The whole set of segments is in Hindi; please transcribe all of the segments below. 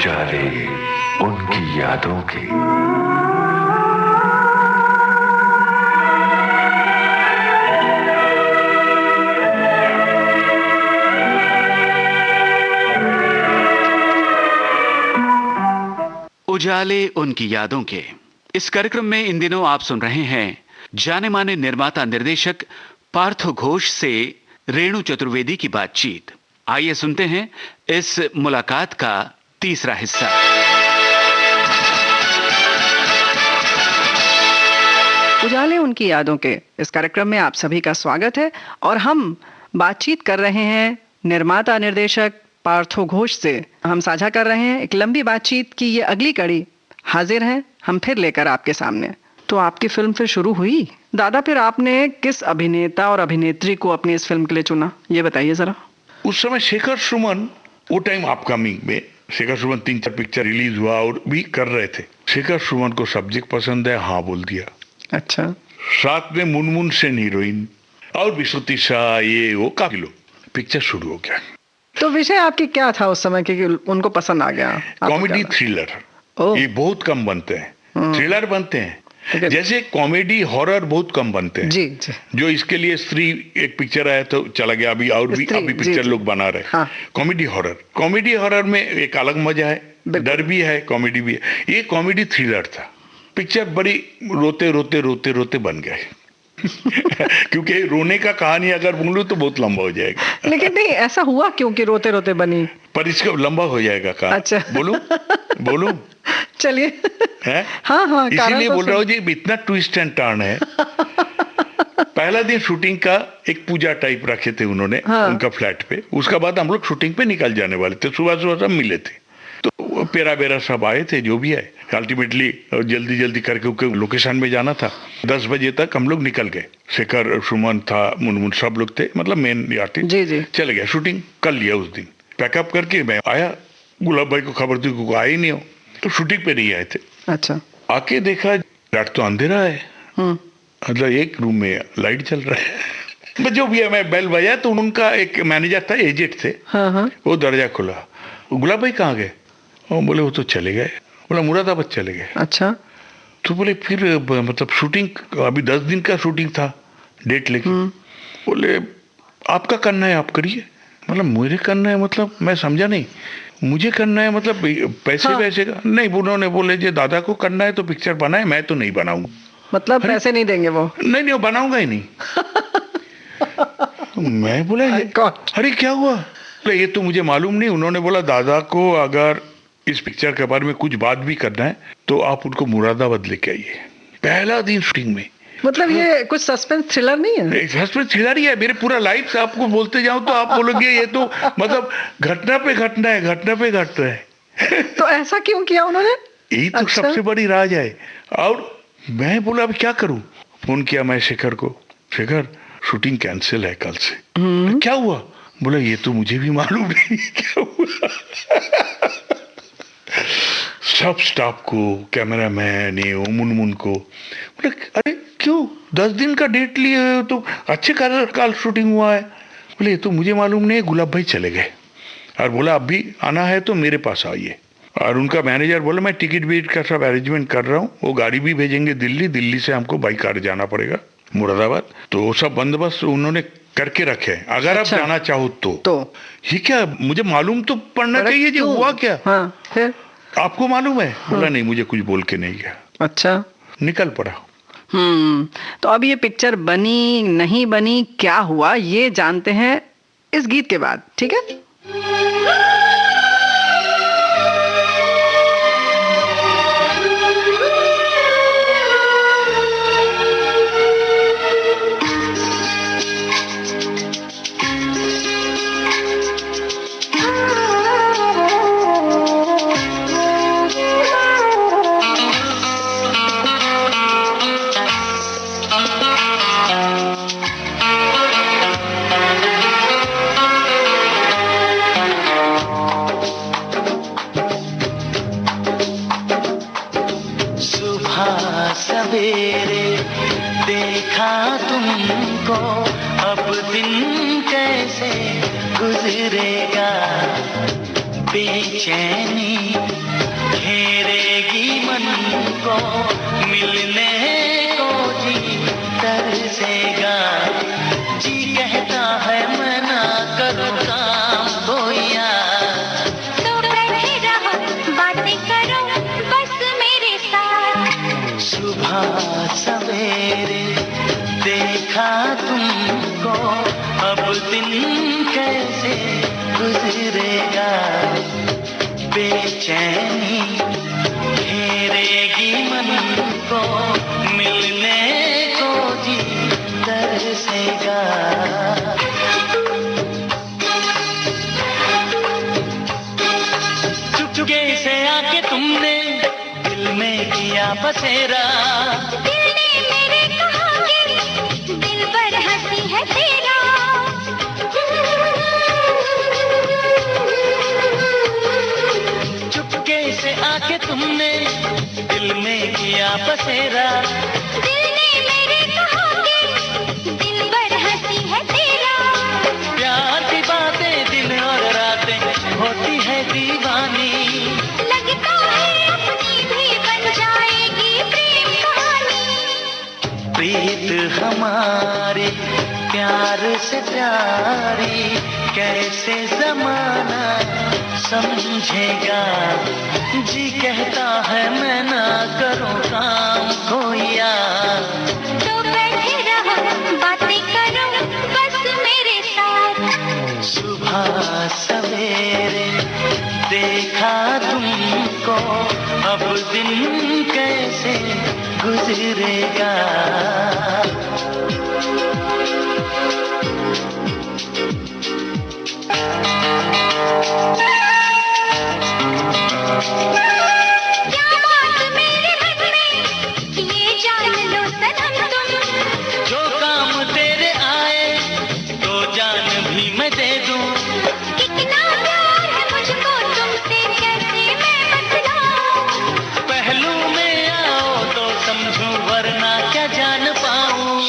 उजाले उनकी यादों के। उजाले उनकी यादों के इस कार्यक्रम में इन दिनों आप सुन रहे हैं जाने माने निर्माता निर्देशक पार्थो घोष से रेणु चतुर्वेदी की बातचीत। आइए सुनते हैं इस मुलाकात का तीसरा हिस्सा। उजाले उनकी यादों के इस कार्यक्रम में आप सभी का स्वागत है और हम बातचीत कर रहे हैं निर्माता निर्देशक पार्थो घोष से। हम साझा कर रहे हैं एक लंबी बातचीत की ये अगली कड़ी। हाजिर हैं हम फिर लेकर आपके सामने। तो आपकी फिल्म फिर शुरू हुई। दादा, फिर आपने किस अभिनेता और अभिनेत्री को अपनी इस फिल्म के लिए चुना, ये बताइए जरा। उस समय शेखर सुमन, वो टाइम अपकमिंग में शेखर सुमन 3-4 पिक्चर रिलीज हुआ और भी कर रहे थे। शेखर सुमन को सब्जेक्ट पसंद है, हाँ बोल दिया। अच्छा। साथ में मुनमुन सेन हीरोइन और विश्रुति शाह, ये वो काफी लोग। पिक्चर शुरू हो गया। तो विषय आपकी क्या था उस समय कि उनको पसंद आ गया? कॉमेडी थ्रिलर ये बहुत कम बनते हैं। थ्रिलर बनते हैं, जैसे कॉमेडी हॉरर बहुत कम बनते हैं। जी, जी। जो इसके लिए स्त्री एक पिक्चर आया तो चला गया, अभी और भी अभी पिक्चर लोग बना रहे। हाँ। कॉमेडी हॉरर में एक अलग मजा है, डर भी है, कॉमेडी भी है। ये कॉमेडी थ्रिलर था। पिक्चर बड़ी रोते रोते रोते रोते बन गए। क्योंकि रोने का कहानी अगर बोलूं तो बहुत लंबा हो जाएगा। लेकिन नहीं, ऐसा हुआ क्यों कि रोते रोते बनी? पर इसका लंबा हो जाएगा कहानी। अच्छा। बोलूं चलिए। हाँ, इसीलिए बोल रहा हूँ जी, इतना ट्विस्ट एंड टर्न है। पहला दिन शूटिंग का एक पूजा टाइप रखे थे उन्होंने। हाँ। उनका फ्लैट पे। उसका बाद हम लोग शूटिंग पे निकल जाने वाले थे। सुबह सब मिले थे, तो पेरा बेरा सब आए थे, जो भी है। अल्टीमेटली जल्दी जल्दी करके लोकेशन में जाना था। 10 बजे तक हम लोग निकल गए। शेखर सुमन था, मुनमुन सब लोग थे, मतलब मेन आर्टिस्ट। जी। चले गया, शूटिंग कर लिया उस दिन। पैकअप करके मैं आया, गुलाब भाई को खबर थी को आए ही नहीं हो, तो शूटिंग पे नहीं आए थे। अच्छा। आके देखा रात तो अंधेरा है, मतलब एक रूम में लाइट चल रहा है। जो भी है, मैं बेल बजा तो उनका एक मैनेजर था, एजेंट थे। हाँ। वो दरवाजा खुला, गुलाब भाई कहाँ गए? बोले वो तो चले गए। बोला मुरादाबाद चले गए। अच्छा। तो बोले फिर मतलब शूटिंग अभी 10 दिन का शूटिंग था, डेट लेके। बोले आपका करना है आप करिए। मतलब मुझे करना है, मतलब मैं समझा नहीं। मुझे करना है मतलब पैसे? हाँ। पैसे का नहीं। उन्होंने बोले जो दादा को करना है तो पिक्चर बनाए, मैं तो नहीं बनाऊंगा। मतलब पैसे नहीं देंगे वो? नहीं, वो बनाऊंगा ही नहीं। मैं बोला अरे क्या हुआ? ये तो मुझे मालूम नहीं। उन्होंने बोला दादा को अगर इस पिक्चर के बारे में कुछ बात भी करना है तो आप उनको मुरादाबाद लेके आइए। पहला दिन शूटिंग में। मतलब ये कुछ सस्पेंस थ्रिलर नहीं है? सस्पेंस थ्रिलर ही है। मेरे पूरा लाइफ से आपको बोलते जाऊं तो आप बोलोगे ये तो मतलब घटना पे घटना है, घटना पे घटना है। तो ऐसा क्यों किया उन्होंने? यही तो सबसे बड़ी राज है। और मैं बोला अब क्या करूं? फोन किया मैं शेखर को, शेखर शूटिंग कैंसिल है कल से। क्या हुआ? बोला ये तो मुझे भी मालूम नहीं क्या हुआ। सब स्टाफ को, कैमरामैन मुनमुन को, बोले अरे क्यों 10 दिन का डेट लिए तो अच्छे काल शूटिंग हुआ है। बोले ये तो मुझे मालूम नहीं, गुलाब भाई चले गए। और बोला अब भी आना है तो मेरे पास आइए। और उनका मैनेजर बोला मैं टिकट विकट का सब अरेंजमेंट कर रहा हूँ, वो गाड़ी भी भेजेंगे दिल्ली से हमको बाई कार जाना पड़ेगा मुरादाबाद। तो वो सब बंदोबस्त उन्होंने करके रखे, अगर आप जाना चाहो तो। ये क्या मुझे मालूम तो पड़ना चाहिए जी, हुआ क्या? हाँ, फिर आपको मालूम है? बोला नहीं, मुझे कुछ बोल के नहीं गया। अच्छा। निकल पड़ा। तो अब ये पिक्चर बनी नहीं बनी, क्या हुआ, ये जानते हैं इस गीत के बाद, ठीक है? बेचैनी घेरेगी मन को, मिलने को जी तरसेगा। जी कहता है मैं ना करूँ काम गोया, तो बैठे रहो बातें करो बस मेरे साथ। सुबह सवेरे देखा तुमको, अब दिन कैसे गुजरेगा। बेचैनी घेरेगी मन को, मिलने को जी तरसेगा। चुपके से आके तुमने दिल में किया बसेरा, दिल ने मेरे कहा कि दिल पर हंसी है तेरा। चुपके से आके तुमने दिल में किया बसेरा, दिल ने मेरे कहा कि दिल पर हंसी है तेरा। प्यार की बातें दिन और रातें होती है दीवानी, लगता है अपनी भी बन जाएगी प्रेम कहानी। प्रीत हमारी प्यार से प्यारी, कैसे जमाना समझेगा। जी कहता है मैं ना करूँ काम खोया, तो बैठे रहो बातें करो बस मेरे साथ। सुबह सवेरे देखा तुमको, अब दिन कैसे गुजरेगा। क्या बात मेरे मन में ये जान लो सनम तुम, जो काम तेरे आए तो जान भी मैं दे दूं। कितना प्यार है मुझको तुमसे कैसे मैं बतलाऊं। पहलू में आओ तो समझूं वरना क्या जान पाऊं।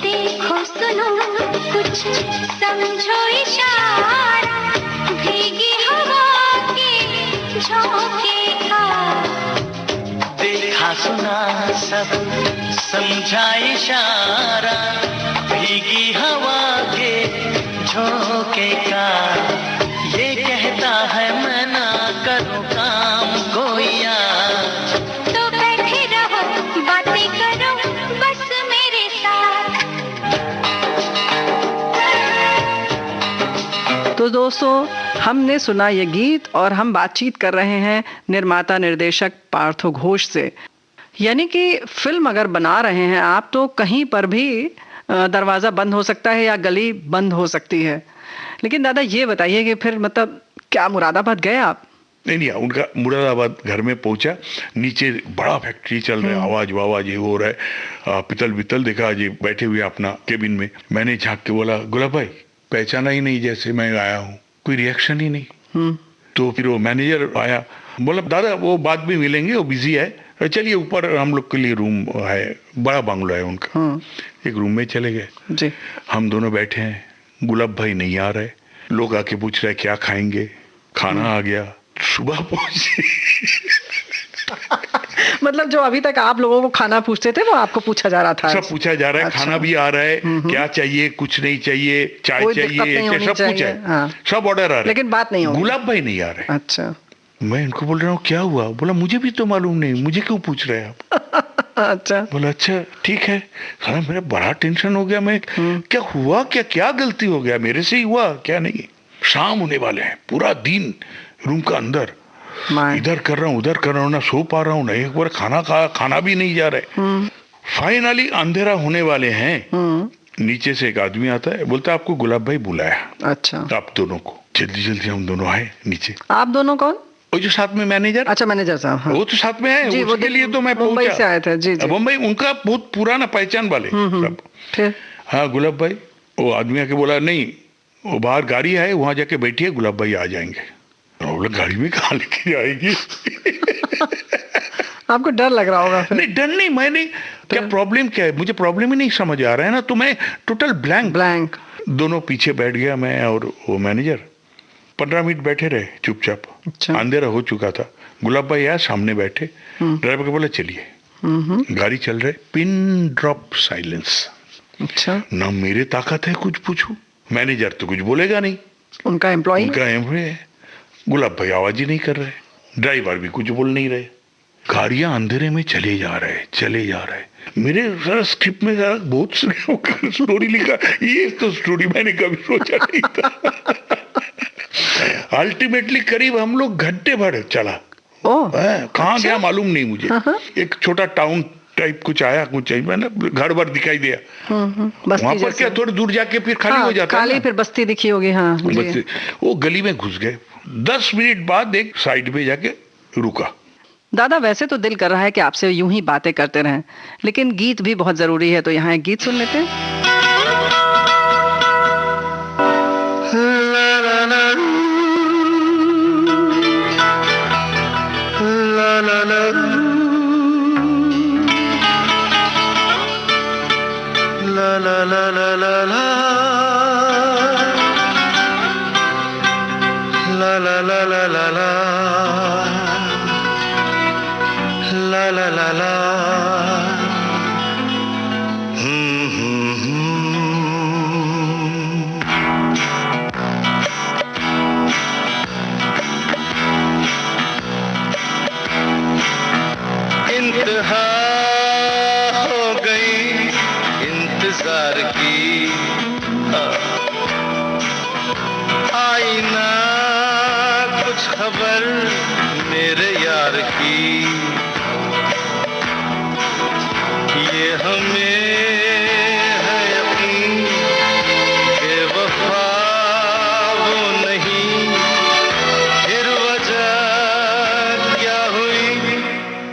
देखो सुनो कुछ समझो इशारा, भीगी हवा के झोंके का। देखा सुना सब समझा इशारा, भीगी हवा के झोंके का। ये कहता है मैं ना करूँ काम गोया, तो बैठे रहो बातें करो बस मेरे साथ। तो दोस्तों, हमने सुना ये गीत और हम बातचीत कर रहे हैं निर्माता निर्देशक पार्थो घोष से। यानी कि फिल्म अगर बना रहे हैं आप तो कहीं पर भी दरवाज़ा बंद हो सकता है या गली बंद हो सकती है। लेकिन दादा ये बताइए कि फिर मतलब क्या मुरादाबाद गए आप? नहीं, उनका मुरादाबाद घर में पहुंचा, नीचे बड़ा फैक्ट्री चल रहा है, आवाज वावाज ये हो रहा है, पितल बितल देखा जी बैठे हुए अपना केबिन में। मैंने झांक के बोला, गुलाब भाई पहचाना ही नहीं जैसे मैं आया हूँ, कोई रिएक्शन ही नहीं। तो फिर वो मैनेजर आया, बोला दादा वो बाद में मिलेंगे, वो बिजी है, चलिए ऊपर हम लोग के लिए रूम है, बड़ा बंगला है उनका। एक रूम में चले गए जी। हम दोनों बैठे हैं, गुलाब भाई नहीं आ रहे, लोग आके पूछ रहे क्या खाएंगे, खाना आ गया, सुबह पहुंचे। मतलब जो अभी तक आप लोगों को खाना पूछते थे वो आपको पूछा जा रहा था? सब पूछा जा रहा है। अच्छा। खाना भी आ रहा है, क्या चाहिए कुछ नहीं चाहिए, चाय कोई दिक्कत नहीं चाहिए, होनी सब कुछ चाहिए। है। हाँ। सब ऑर्डर आ रहा है, लेकिन बात नहीं होगी। गुलाब भाई नहीं आ रहे। अच्छा। मैं इनको बोल रहा हूँ क्या हुआ, बोला मुझे भी तो मालूम नहीं, मुझे क्यों पूछ रहे हैं आप। अच्छा। बोला अच्छा ठीक है। साला मेरा बड़ा टेंशन हो गया, मैं क्या हुआ, क्या गलती हो गया, मेरे से ही हुआ क्या नहीं। शाम होने वाले हैं, पूरा दिन रूम का अंदर इधर कर रहा हूँ उधर कर रहा हूँ, ना सो पा रहा हूँ, ना एक बार खाना भी नहीं जा रहा है। फाइनली अंधेरा होने वाले हैं, नीचे से एक आदमी आता है, बोलता है आपको गुलाब भाई बुलाया। अच्छा। आप दोनों को। जल्दी जल्दी हम दोनों आए नीचे। आप दोनों कौन? वो जो साथ में मैनेजर। अच्छा, मैनेजर साहब। हाँ। वो तो साथ में है, जी, उसके लिए तो मैं मुंबई पहुंचा। से आए थे। जी जी। मुंबई उनका बहुत पुराना पहचान वाले सब। फिर? हाँ गुलाब भाई, वो आदमी आके बोला नहीं वो बाहर गाड़ी है वहां जाके बैठिए, गुलाब भाई आ जाएंगे। बोला गाड़ी में कहाँ लेके जाएगी। आपको डर लग रहा होगा फिर? नहीं डर नहीं, मैं नहीं, क्या प्रॉब्लम क्या है, मुझे प्रॉब्लम ही नहीं समझ आ रहा है ना, तो मैं टोटल ब्लैंक। दोनों पीछे बैठ गया, मैं और वो मैनेजर। 15 मिनट बैठे रहे चुपचाप, अच्छा। अंधेरा हो चुका था। गुलाब भाई यार सामने बैठे, ड्राइवर को बोला चलिए। गाड़ी चल रही, पिन ड्रॉप साइलेंस। अच्छा। ना मेरे ताकत है कुछ पूछूं, मैनेजर तो कुछ बोलेगा नहीं, उनका एम्प्लॉय है। गुलाब भाई आवाज ही नहीं कर रहे, ड्राइवर भी कुछ बोल नहीं रहे, गाड़ियां अंधेरे में चले जा रहे। मेरे सारा स्क्रिप्ट में सारा बहुत स्टोरी लिखा, ये तो स्टोरी मैंने कभी सोचा नहीं था। अल्टीमेटली करीब हम लोग घंटे भर चला। कहाँ गया मालूम नहीं मुझे। एक छोटा टाउन टाइप कुछ आया, कुछ घर भर दिखाई दिया। वहां पर क्या थोड़ी दूर जाके फिर खाली हो जाता खाली, फिर बस्ती दिखी होगी। हाँ, वो गली में घुस गए। 10 मिनट बाद एक साइड पे जाके रुका। दादा, वैसे तो दिल कर रहा है कि आपसे यूं ही बातें करते रहें, लेकिन गीत भी बहुत जरूरी है, तो यहाँ एक गीत सुन लेते हैं।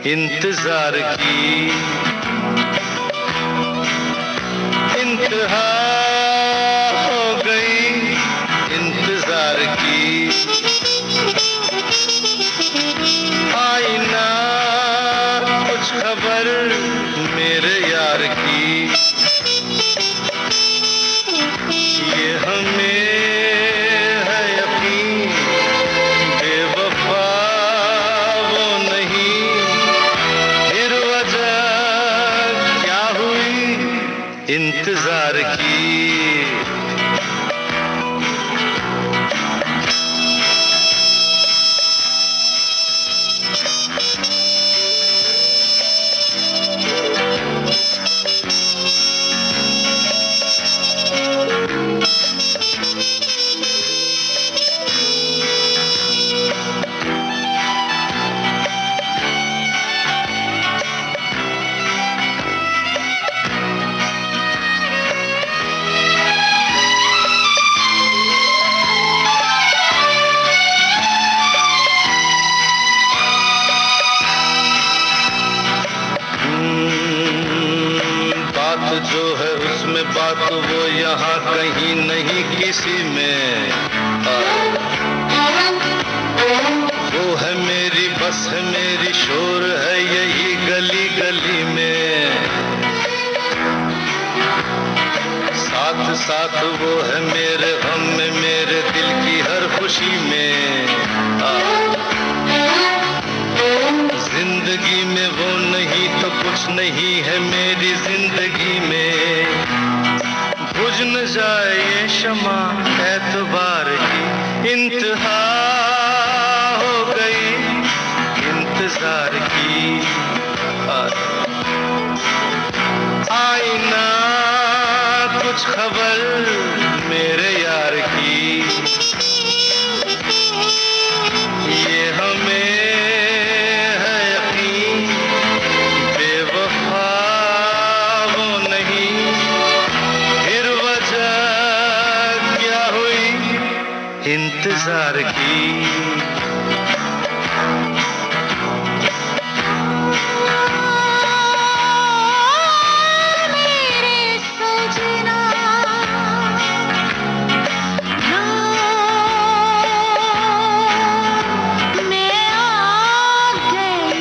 इंतजार की इंतहा हो गई, इंतजार की आई ना कुछ खबर मेरे यार की। ये हमें है यकीन बेवफा वो नहीं, फिर वजह क्या हुई इंतजार की। जो है उसमें बात वो यहाँ कहीं नहीं किसी में, वो है मेरी बस है मेरी शोर है यही गली गली में, साथ साथ वो है मेरे गम में मेरे दिल की हर खुशी में। जिंदगी में वो नहीं तो कुछ नहीं है मेरी जिंदगी में, बुझ न जाए ये शमा एतबार की, इंतहा हो गई इंतजार की। आई ना कुछ खबर मेरे यार की, ये हमें इंतजार की। मेरे सजना मैं आ गई,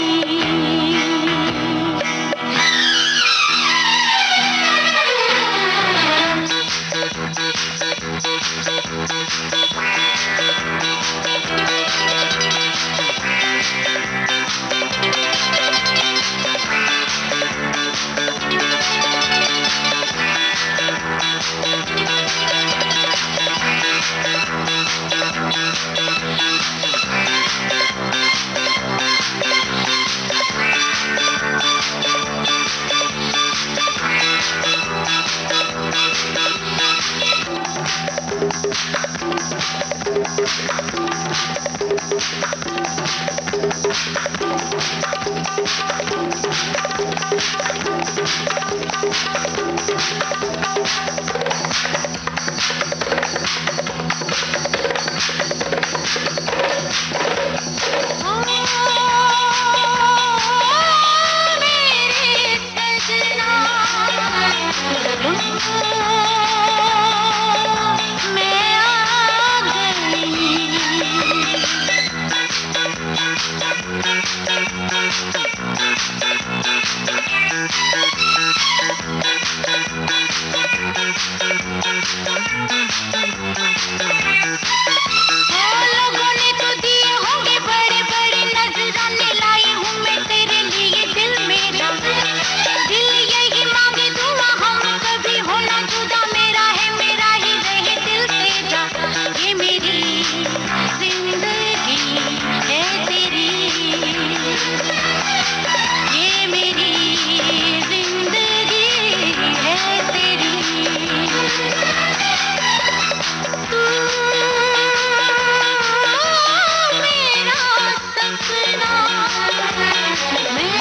लोगों ने तो दिए होंगे बड़े बड़े नजराने, लाई हूँ मैं तेरे लिए दिल मेरा, दिल यही मांगे दुआ हम कभी हो ना जुदा, मेरा है मेरा ही रहे दिल तेरा, ये मेरी जिंदगी है तेरी, ये मेरी जिंदगी है तेरी, तू मेरा सपना, मैं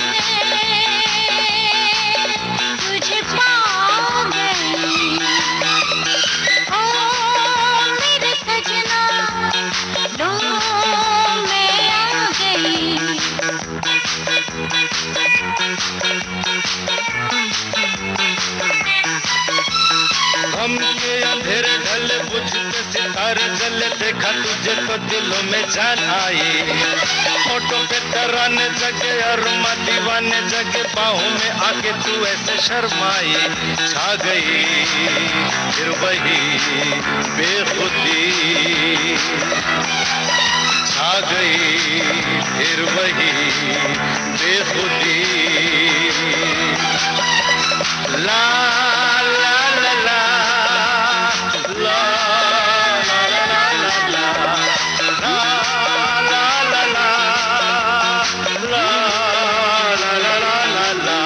तुझे पा गई, ओ मेरे सजना, लो मैं आ गई। हम के अंधेरे ढले बुझते सितारे जले, देखा तुझे तो दिलों में जान आई, होठों पे तराने जगे अरमा दीवाने जगे, बाहों में आके तू ऐसे शर्माई, छा गई फिर वही बेखुदी, छा गई फिर वही बेखुदी, ला ला ला ला ला ला ला ला ला ला ला ला ला ला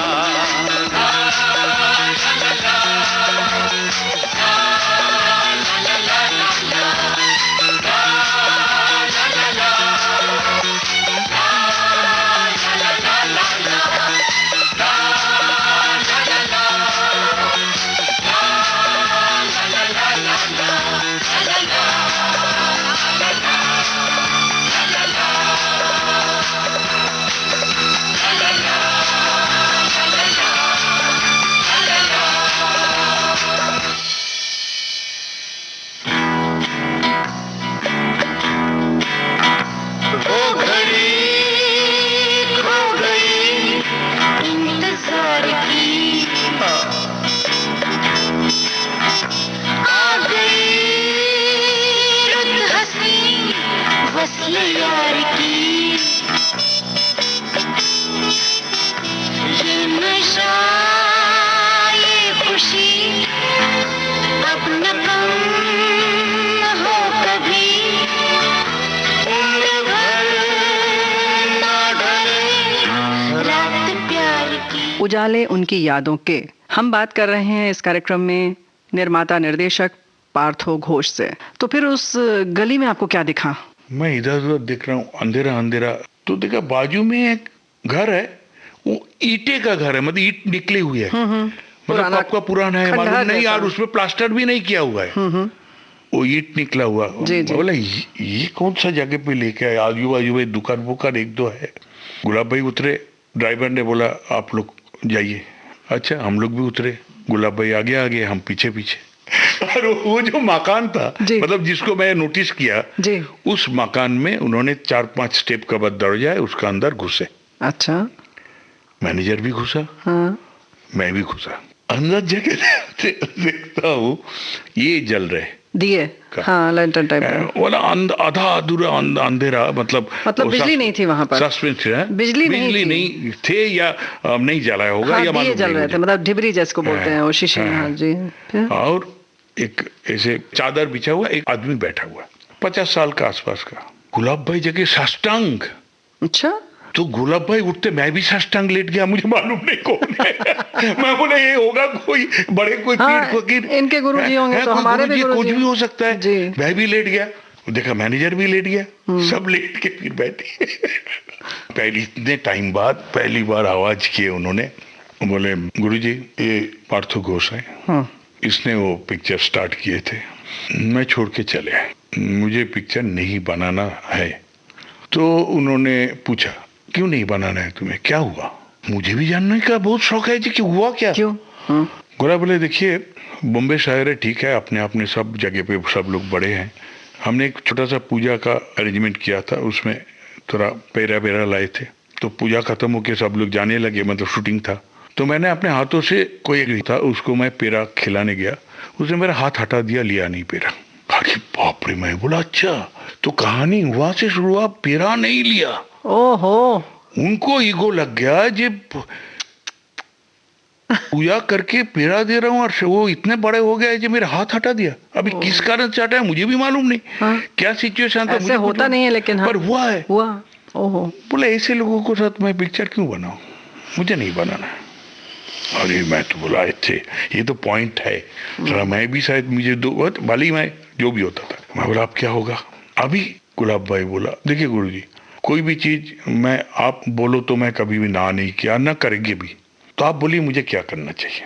यार की ये नशा ये खुशी अब न कम हो कभी, उम्र भर ना ढले रात प्यार की। उजाले उनकी यादों के हम बात कर रहे हैं इस कार्यक्रम में निर्माता निर्देशक पार्थो घोष से। तो फिर उस गली में आपको क्या दिखा? मैं इधर उधर देख रहा हूँ, अंधेरा अंधेरा, तो देखा बाजू में एक घर है, वो ईंटे का घर है, मतलब ईंट निकली हुई है, मतलब आपका पुराना है मालूम नहीं यार, उसमें प्लास्टर भी नहीं किया हुआ है, वो ईंट निकला हुआ। बोला ये कौन सा जगह पे लेके आए, आजू बाजू में दुकान वुकान एक दो है। गुलाब भाई उतरे, ड्राइवर ने बोला आप लोग जाइए। अच्छा हम लोग भी उतरे, गुलाब भाई आगे आगे, हम पीछे पीछे। और वो जो मकान था, मतलब जिसको मैं नोटिस किया, उस मकान में उन्होंने 4-5 स्टेप का बाद दरवाजा है, उसका अंदर घुसे। अच्छा, मैनेजर भी घुसा, हाँ। मैं भी घुसा अंदर, जगह देखता हूँ ये जल रहे दिए, हाँ, लैंटर्न टाइप वाला, आधा अधूरा अंधेरा, मतलब बिजली नहीं थी वहां पर, सस्पेंस है, बिजली नहीं थे या नहीं जलाया होगा, हाँ, या दिए जल रहे थे, मतलब ढिबरी जिसको बोलते हैं वो शीशे में। हाँ जी। और एक ऐसे चादर बिछा हुआ, एक आदमी बैठा हुआ 50 साल का आसपास का। गुलाब भाई जगह साष्टांग। अच्छा, तो गुलाब भाई उठते, मैं भी साष्टांग लेट गया, मुझे मालूम नहीं कौन है। मैं बोला ये होगा कोई बड़े कोई पीर फकीर, इनके गुरुजी होंगे, तो हमारे भी कुछ भी हो सकता है। मैं भी लेट गया, देखा मैनेजर भी लेट गया, सब लेट के फिर बैठे। इतने टाइम बाद पहली बार आवाज किए उन्होंने, बोले गुरुजी ये पार्थो घोष है, इसने वो पिक्चर स्टार्ट किए थे, मैं छोड़ के चले आए, मुझे पिक्चर नहीं बनाना है। तो उन्होंने पूछा क्यों नहीं बनाना है तुम्हें, क्या हुआ? मुझे भी जानने का बहुत शौक है जी कि हुआ क्या, क्यों? गोरा बोले देखिए बॉम्बे शहर है, ठीक है, अपने अपने सब जगह पे सब लोग बड़े हैं, हमने एक छोटा सा पूजा का अरेंजमेंट किया था, उसमें थोड़ा पेरा बेरा लाए थे, तो पूजा खत्म होके सब लोग जाने लगे, मतलब शूटिंग था, तो मैंने अपने हाथों से कोई एक था उसको मैं पेरा खिलाने गया, उसने मेरा हाथ हटा दिया, लिया नहीं पेरा। अरे बाप रे, मैं बोला अच्छा, तो कहानी वहां से शुरू हुआ, पेरा नहीं लिया। ओहो, उनको ईगो लग गया, जब पूजा करके पेरा दे रहा हूँ और वो इतने बड़े हो गए जो मेरा हाथ हटा दिया। अभी किस कारण से हटाया मुझे भी मालूम नहीं, क्या सिचुएशन था, ऐसे होता नहीं है, लेकिन पर हुआ है, हुआ। ओहो, बोले ऐसे लोगों को साथ मैं पिक्चर क्यों बनाऊं, मुझे नहीं बनाना। अरे मैं तो बोला थे ये तो पॉइंट है, जरा मैं भी शायद मुझे भले मैं जो भी होता था, मैं बोला अब क्या होगा। अभी गुलाब भाई बोला देखिए गुरुजी कोई भी चीज मैं आप बोलो तो मैं कभी भी ना नहीं किया, ना करेंगे भी, तो आप बोलिए मुझे क्या करना चाहिए।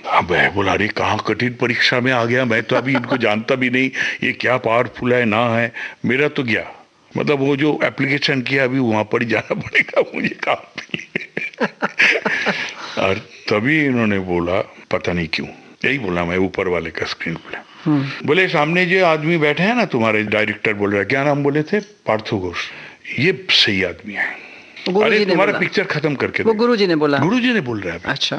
अब मैं बोला अरे कहाँ कठिन परीक्षा में आ गया, मैं तो अभी इनको जानता भी नहीं, ये क्या पावरफुल है ना है, मेरा तो गया, मतलब वो जो एप्लीकेशन किया अभी वहां पर ही जाना पड़ेगा मुझे काम पे। और तभी इन्होंने बोला पता नहीं क्यों, यही बोला मैं ऊपर वाले का स्क्रीन प्ले, बोले सामने जो आदमी बैठे हैं ना तुम्हारे डायरेक्टर, बोल रहा है क्या नाम बोले थे, पार्थो घोष, ये सही आदमी है, अरे तुम्हारा पिक्चर खत्म करके वो गुरुजी ने बोला, गुरुजी ने बोल रहा है। अच्छा,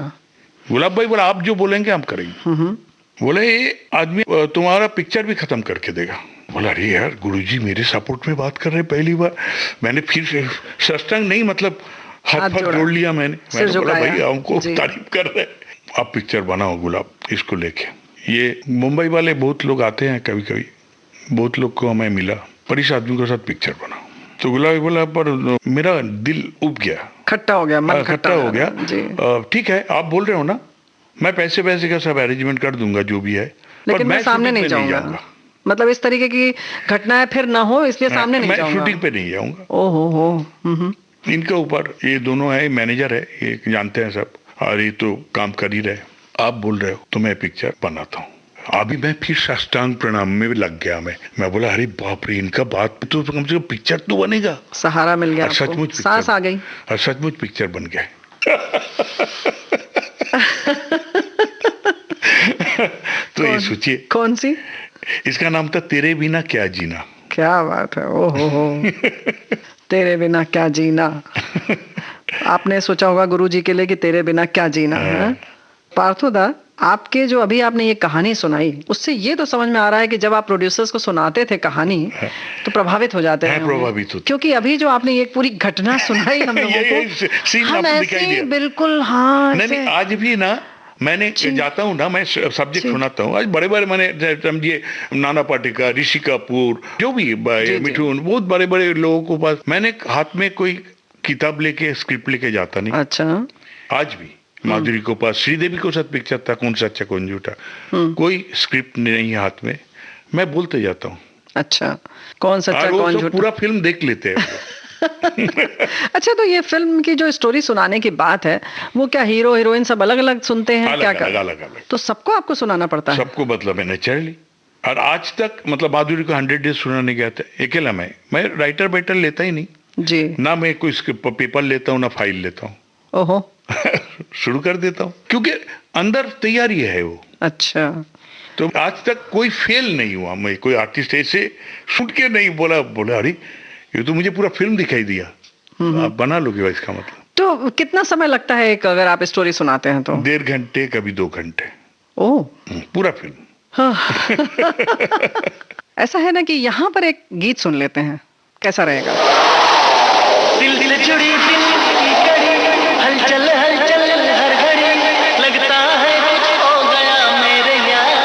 गुलाब भाई बोला आप जो बोलेंगे हम करेंगे। बोले ये आदमी तुम्हारा पिक्चर भी खत्म करके देगा। बोला अरे यार गुरुजी मेरे सपोर्ट में बात कर रहे, पहली बार मैंने फिर सत्संग नहीं मतलब हाथ जोड़ लिया मैंने बोला भाई हमको तारीफ कर रहे, आप पिक्चर बनाओ गुलाब इसको लेके। ये मुंबई वाले बहुत लोग आते हैं कभी कभी, बहुत लोग को हमें मिला, पर इस आदमी के साथ पिक्चर बनाओ, तो गुलाब बोला पर मेरा दिल उब गया, खट्टा हो गया, मन खट्टा हो गया। ठीक है आप बोल रहे हो ना, मैं पैसे का सब अरेंजमेंट कर दूंगा जो भी है, लेकिन मैं सामने नहीं जाऊंगा, मतलब इस तरीके की घटनाएं फिर ना हो इसलिए सामने नहीं जाऊंगा, मैं शूटिंग पे नहीं जाऊंगा। ओहो, इनके ऊपर ये दोनों है, मैनेजर है, ये जानते हैं सब, और ये तो काम कर ही रहे, आप बोल रहे हो तो मैं पिक्चर बनाता हूँ। अभी मैं फिर साष्टांग प्रणाम में लग गया, मैं बोला अरे बाप रे इनका बात तो कम से कम पिक्चर तो बनेगा, सहारा मिल गया, सचमुच सांस आ गई, और सचमुच पिक्चर बन गया। तो ये सोचिए कौन सी, इसका नाम था तेरे बिना क्या जीना। क्या बात है, ओहो तेरे बिना क्या जीना। आपने सोचा होगा गुरुजी के लिए कि तेरे बिना क्या जीना है। पार्थो दा, आपके जो अभी आपने ये कहानी सुनाई उससे ये तो समझ में आ रहा है कि जब आप प्रोड्यूसर्स को सुनाते थे कहानी तो प्रभावित हो जाते हैं, प्रभावित होते, क्योंकि अभी जो आपने ये पूरी घटना सुनाई हम लोगों को, हम ऐसे बिल्कुल हाँ नहीं, आज भी ना मैंने जाता हूँ ना, मैं सब्जेक्ट सुनाता हूँ, आज बड़े बड़े मैंने समझिए नाना पाटेकर, ऋषि कपूर, जो भी मिठुन, बहुत बड़े बड़े लोगों को पास मैंने हाथ में कोई किताब लेके स्क्रिप्ट लेके जाता नहीं। अच्छा, आज भी माधुरी को पास, श्रीदेवी को साथ पिक्चर था कौन सच्चा कौन झूठा, कोई स्क्रिप्ट नहीं हाथ में, मैं बोलते जाता हूँ। अच्छा, कौन सच्चा कौन झूठा, पूरा फिल्म देख लेते हैं। अच्छा, तो ये फिल्म की जो स्टोरी सुनाने की बात है, वो क्या हीरो हीरोइन सब अलग अलग सुनते हैं, क्या अलग, तो सबको आपको सुनाना पड़ता है? सबको, मतलब मैंने नेचुरली, और आज तक मतलब माधुरी को 100 डेज सुनाने गया था अकेला, मैं राइटर बैटर लेता ही नहीं जी, ना मैं कोई पेपर लेता हूँ ना फाइल लेता हूँ। ओहो शुरू कर देता हूँ क्योंकि अंदर तैयारी है वो। अच्छा, तो आज तक कोई फेल नहीं हुआ, मैं कोई आर्टिस्ट ऐसे सुन के नहीं बोला अरे ये तो मुझे पूरा फिल्म दिखाई दिया, आप बना लोगे इसका मतलब। तो कितना समय लगता है एक अगर आप स्टोरी सुनाते हैं तो? 1.5 घंटे, कभी 2 घंटे। ओह, पूरा फिल्म। हाँ। ऐसा है ना कि यहाँ पर एक गीत सुन लेते हैं, कैसा रहेगा? दिल से जुड़ी दिल की कड़ी, हलचल हलचल हर घड़ी, लगता है कुछ हो गया मेरे यार।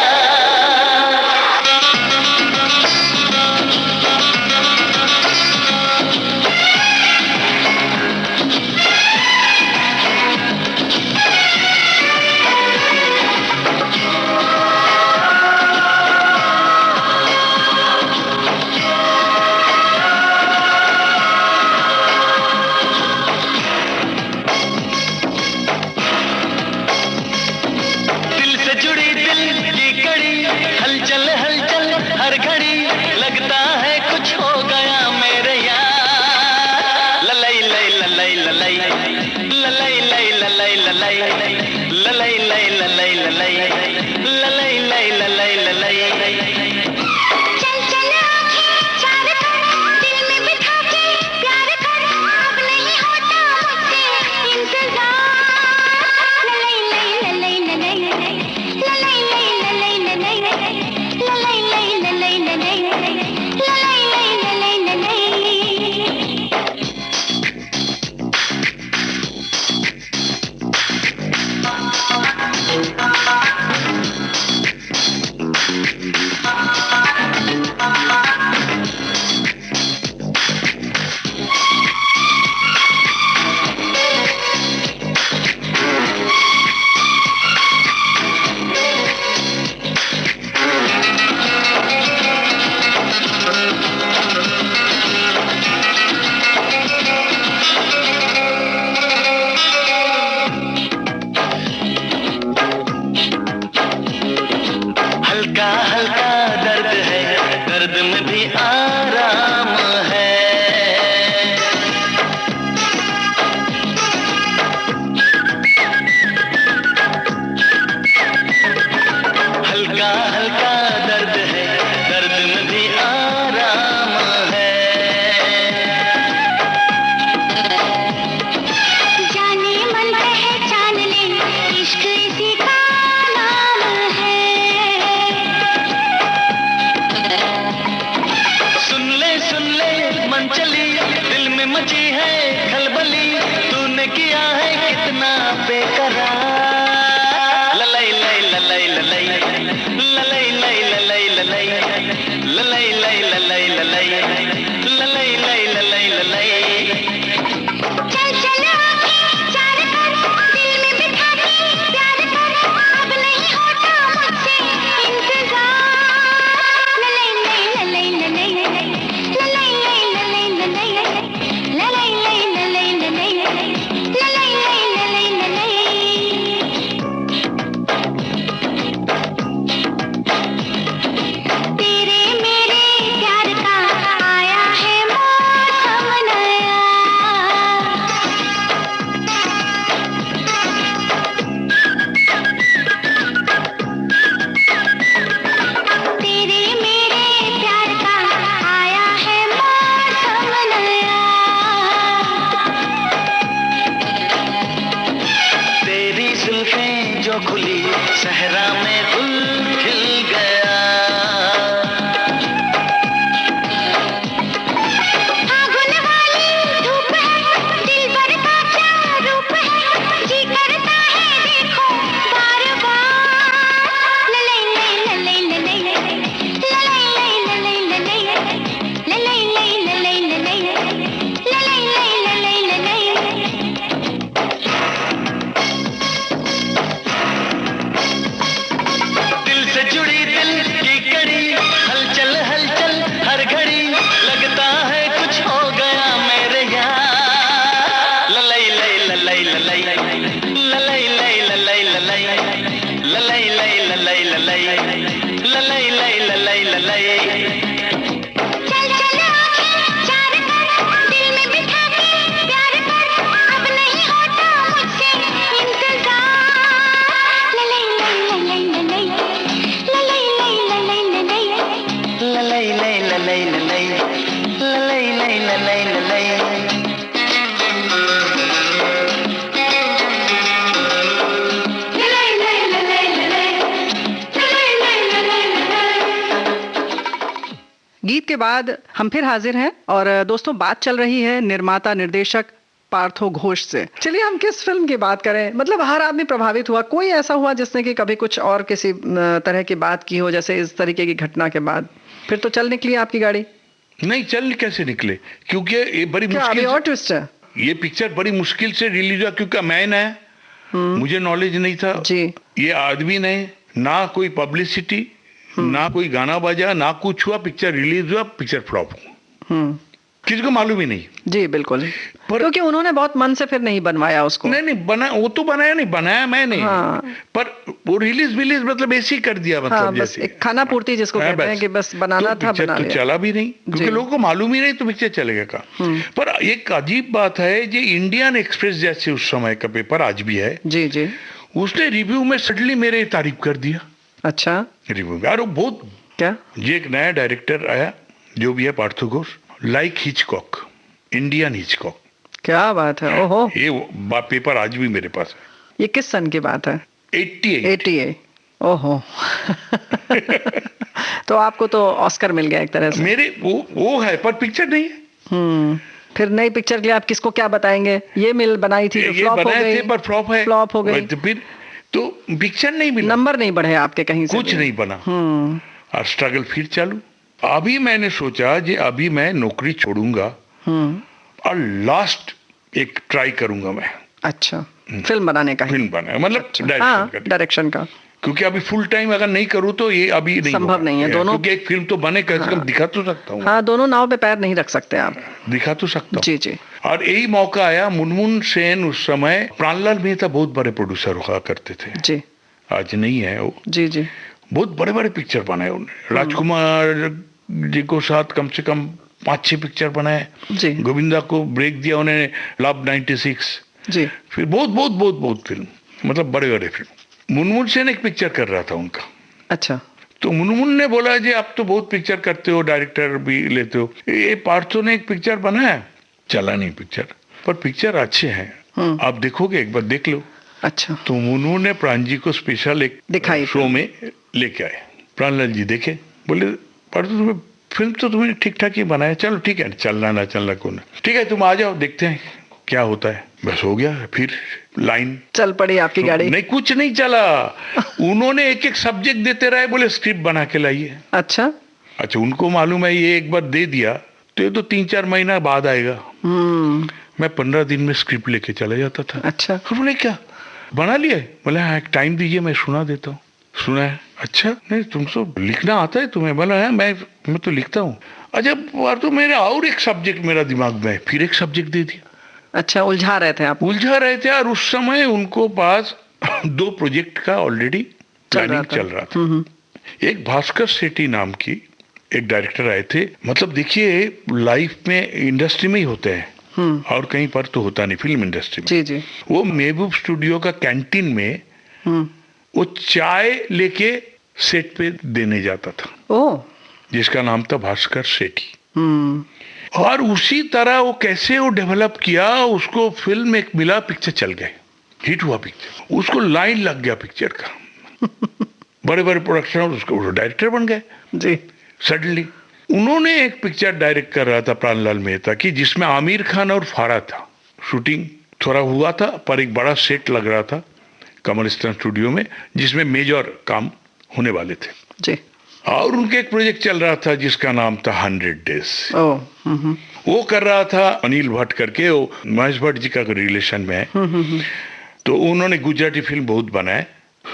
मची है खलबली, तूने किया है कितना बेकरार। ललई लई ललई ललई ललई लई ललई ललई ललई लई ललई ललई ललई लई ललई ललई। चल चल आंखें चार कर, दिल में बिठा के प्यार कर, अब नहीं होता मुझसे इंतजार। ललई लई ललई ललई ललई ललई ललई ललई ललई ललई ललई ललई ललई ललई। तेरे मेरे प्यार का आया है मौसम नया। तेरे मेरे प्यार का आया है मौसम नया। तेरी जुल्फें जो खुली सहरा में गुल खिल गया। फागुन वाली धूप है, दिलबर का क्या रूप है, जी करता है देखो बार बार। ललई लई ललई ललई ललई ललई ललई ललई ललई ललई ललई ललई। दिल से जुड़ी दिल की कड़ी, हलचल हलचल हर घड़ी, लगता है कुछ हो गया मेरे यार। ललई लई ललई ललई ललई लई ललई ललई ललई लई ललई ललई ललई लई ललई ललई। चल चल आंखें चार कर, दिल में बिठा के प्यार कर, अब नहीं होता मुझसे इंतजार। ललई लई ललई ललई ललई ललई ललई ललई लई ललई ललई ललई लई ललई ललई। गीत के बाद हम फिर हाजिर हैं और दोस्तों बात चल रही है निर्माता निर्देशक पार्थो घोष से। चलिए हम किस फिल्म की बात करें, मतलब हर आदमी प्रभावित हुआ, कोई ऐसा हुआ जिसने कि कभी कुछ और किसी तरह की बात की हो, जैसे इस तरीके की घटना के बाद फिर तो चल निकली आपकी गाड़ी। नहीं, चल कैसे निकले, क्योंकि ये बड़ी क्या अभी मुश्किल और ट्विस्ट है? ये पिक्चर बड़ी मुश्किल से रिलीज हुआ, क्योंकि मैं नया, मुझे नॉलेज नहीं था जी। ये आदमी नहीं, ना कोई पब्लिसिटी, ना कोई गाना बजा, ना कुछ हुआ, पिक्चर रिलीज हुआ, पिक्चर फ्लॉप हुआ, किसी को मालूम ही नहीं। जी बिल्कुल, पर क्योंकि उन्होंने बहुत मन से फिर नहीं बनवाया उसको। नहीं बना, वो तो बनाया नहीं, बनाया मैं नहीं। हाँ। पर वो रिलीज मतलब ऐसे ही कर दिया, मतलब हाँ, बस जैसे एक खाना पूर्ति जिसको हाँ, कहते हैं कि बस बनाना तो था, पिक्चर बना तो लिया। चला भी नहीं, क्योंकि जी। लोगों को मालूम ही नहीं, तो पिक्चर चलेगा का। पर एक अजीब बात है, ये इंडियन एक्सप्रेस जैसे उस समय का पेपर आज भी है, जी जी। उसने रिव्यू में सडनली मेरे तारीफ कर दिया। अच्छा, रिव्यू में, और वो बहुत, क्या? ये एक नया डायरेक्टर आया जो भी है, Partho Ghosh, like Hitchcock, Indian Hitchcock. क्या बात है, ओहो। ये पेपर आज भी मेरे पास है। ये किस सन की बात है? 88। 88, ओहो। तो आपको तो ऑस्कर मिल गया एक तरह से। मेरे वो है, पर पिक्चर नहीं है। फिर नई पिक्चर के लिए आप किसको क्या बताएंगे? ये मिल बनाई थी तो ये फ्लॉप हो बनाए गई, थे पर फ्लॉप है, फ्लॉप हो गई, तो फिर तो पिक्चर नहीं मिला, नंबर नहीं बढ़े आपके कहीं से कुछ भी। नहीं बना, और स्ट्रगल फिर चालू। अभी मैंने सोचा जी अभी मैं नौकरी छोड़ूंगा और लास्ट एक ट्राई करूंगा मैं। अच्छा, फिल्म बनाने का ही? फिल्म बनाए, मतलब हाँ, डायरेक्शन का, डायरेक्शन का, क्योंकि अभी फुल टाइम अगर नहीं करूँ तो ये अभी नहीं संभव होगा। नहीं है, दोनों- क्योंकि एक फिल्म तो बने, कम से कम दिखा तो सकता हूँ, हाँ, दोनों नाव पे पैर नहीं रख सकते आप। दिखा तो सकता हूँ। जी जी। और यही मौका आया, मुनमुन सेन उस समय, प्राणलाल मेहता बहुत बड़े प्रोड्यूसर हुआ करते थे, जी आज नहीं है वो, जी जी। बहुत बड़े बड़े पिक्चर बनाए उन्होंने, राजकुमार जी को साथ कम से कम 5-6 पिक्चर बनाए, जी। गोविंदा को ब्रेक दिया उन्होंने, लव 96, जी। फिर बहुत बहुत बहुत बहुत फिल्म, मतलब बड़े बड़े फिल्म। मुनमुन सेन एक पिक्चर कर रहा था उनका, अच्छा, तो मुनमुन ने बोला जी आप तो बहुत पिक्चर करते हो, डायरेक्टर भी लेते हो, ये पार्थो ने एक पिक्चर बनाया, चला नहीं पिक्चर, पर पिक्चर अच्छे हैं, आप देखोगे एक बार देख लो। अच्छा, तो मुनमुन ने प्राण जी को स्पेशल एक दिखाई शो में लेके आए, प्राणलाल जी देखे, बोले पार्थो तुम्हें फिल्म तो तुमने ठीक ठाक ही बनाया, चलो ठीक है, चलना ना चलना कौन, ठीक है तुम आ जाओ देखते हैं क्या होता है। बस हो गया, फिर लाइन चल पड़ी आपकी गाड़ी। नहीं, कुछ नहीं चला। उन्होंने एक एक सब्जेक्ट देते रहे, बोले स्क्रिप्ट बना के लाइए। अच्छा। अच्छा, उनको मालूम है ये एक बार दे दिया तो ये तो 3-4 महीना बाद आएगा। मैं 15 दिन में स्क्रिप्ट लेके चला जाता था। अच्छा। फिर बोले क्या बना लिया? बोले हाँ, एक टाइम दीजिए मैं सुना देता हूँ। सुना है? अच्छा, नहीं तुम तो लिखना आता है तुम्हें? बोला है मैं तो लिखता हूँ। अच्छा, बार तो मेरे और एक सब्जेक्ट मेरा दिमाग में है, फिर एक सब्जेक्ट दे दिया। अच्छा, उलझा रहे थे आप? उलझा रहे थे, और उस समय उनको पास 2 प्रोजेक्ट का ऑलरेडी प्लानिंग चल रहा था। एक भास्कर सेठी नाम की एक डायरेक्टर आए थे, मतलब देखिए लाइफ में इंडस्ट्री में ही होते हैं और कहीं पर तो होता नहीं, फिल्म इंडस्ट्री में। जी जी। वो महबूब स्टूडियो का कैंटीन में वो चाय लेके सेट पे देने जाता था। ओ। जिसका नाम था भास्कर सेठी। और उसी तरह वो कैसे वो डेवलप किया, उसको फिल्म एक मिला, पिक्चर चल गए, हिट हुआ पिक्चर, उसको लाइन लग गया पिक्चर का। बड़े बड़े प्रोडक्शन, उसको डायरेक्टर बन गए जी। सडनली उन्होंने एक पिक्चर डायरेक्ट कर रहा था प्राणलाल मेहता की, जिसमें आमिर खान और फारा था। शूटिंग थोड़ा हुआ था पर एक बड़ा सेट लग रहा था कमल स्टन स्टूडियो में, जिसमें मेजर काम होने वाले थे जी। और उनके एक प्रोजेक्ट चल रहा था जिसका नाम था 100 डेज। वो कर रहा था अनिल भट्ट करके, वो महेश भट्ट जी का रिलेशन में है। तो उन्होंने गुजराती फिल्म बहुत बनाए,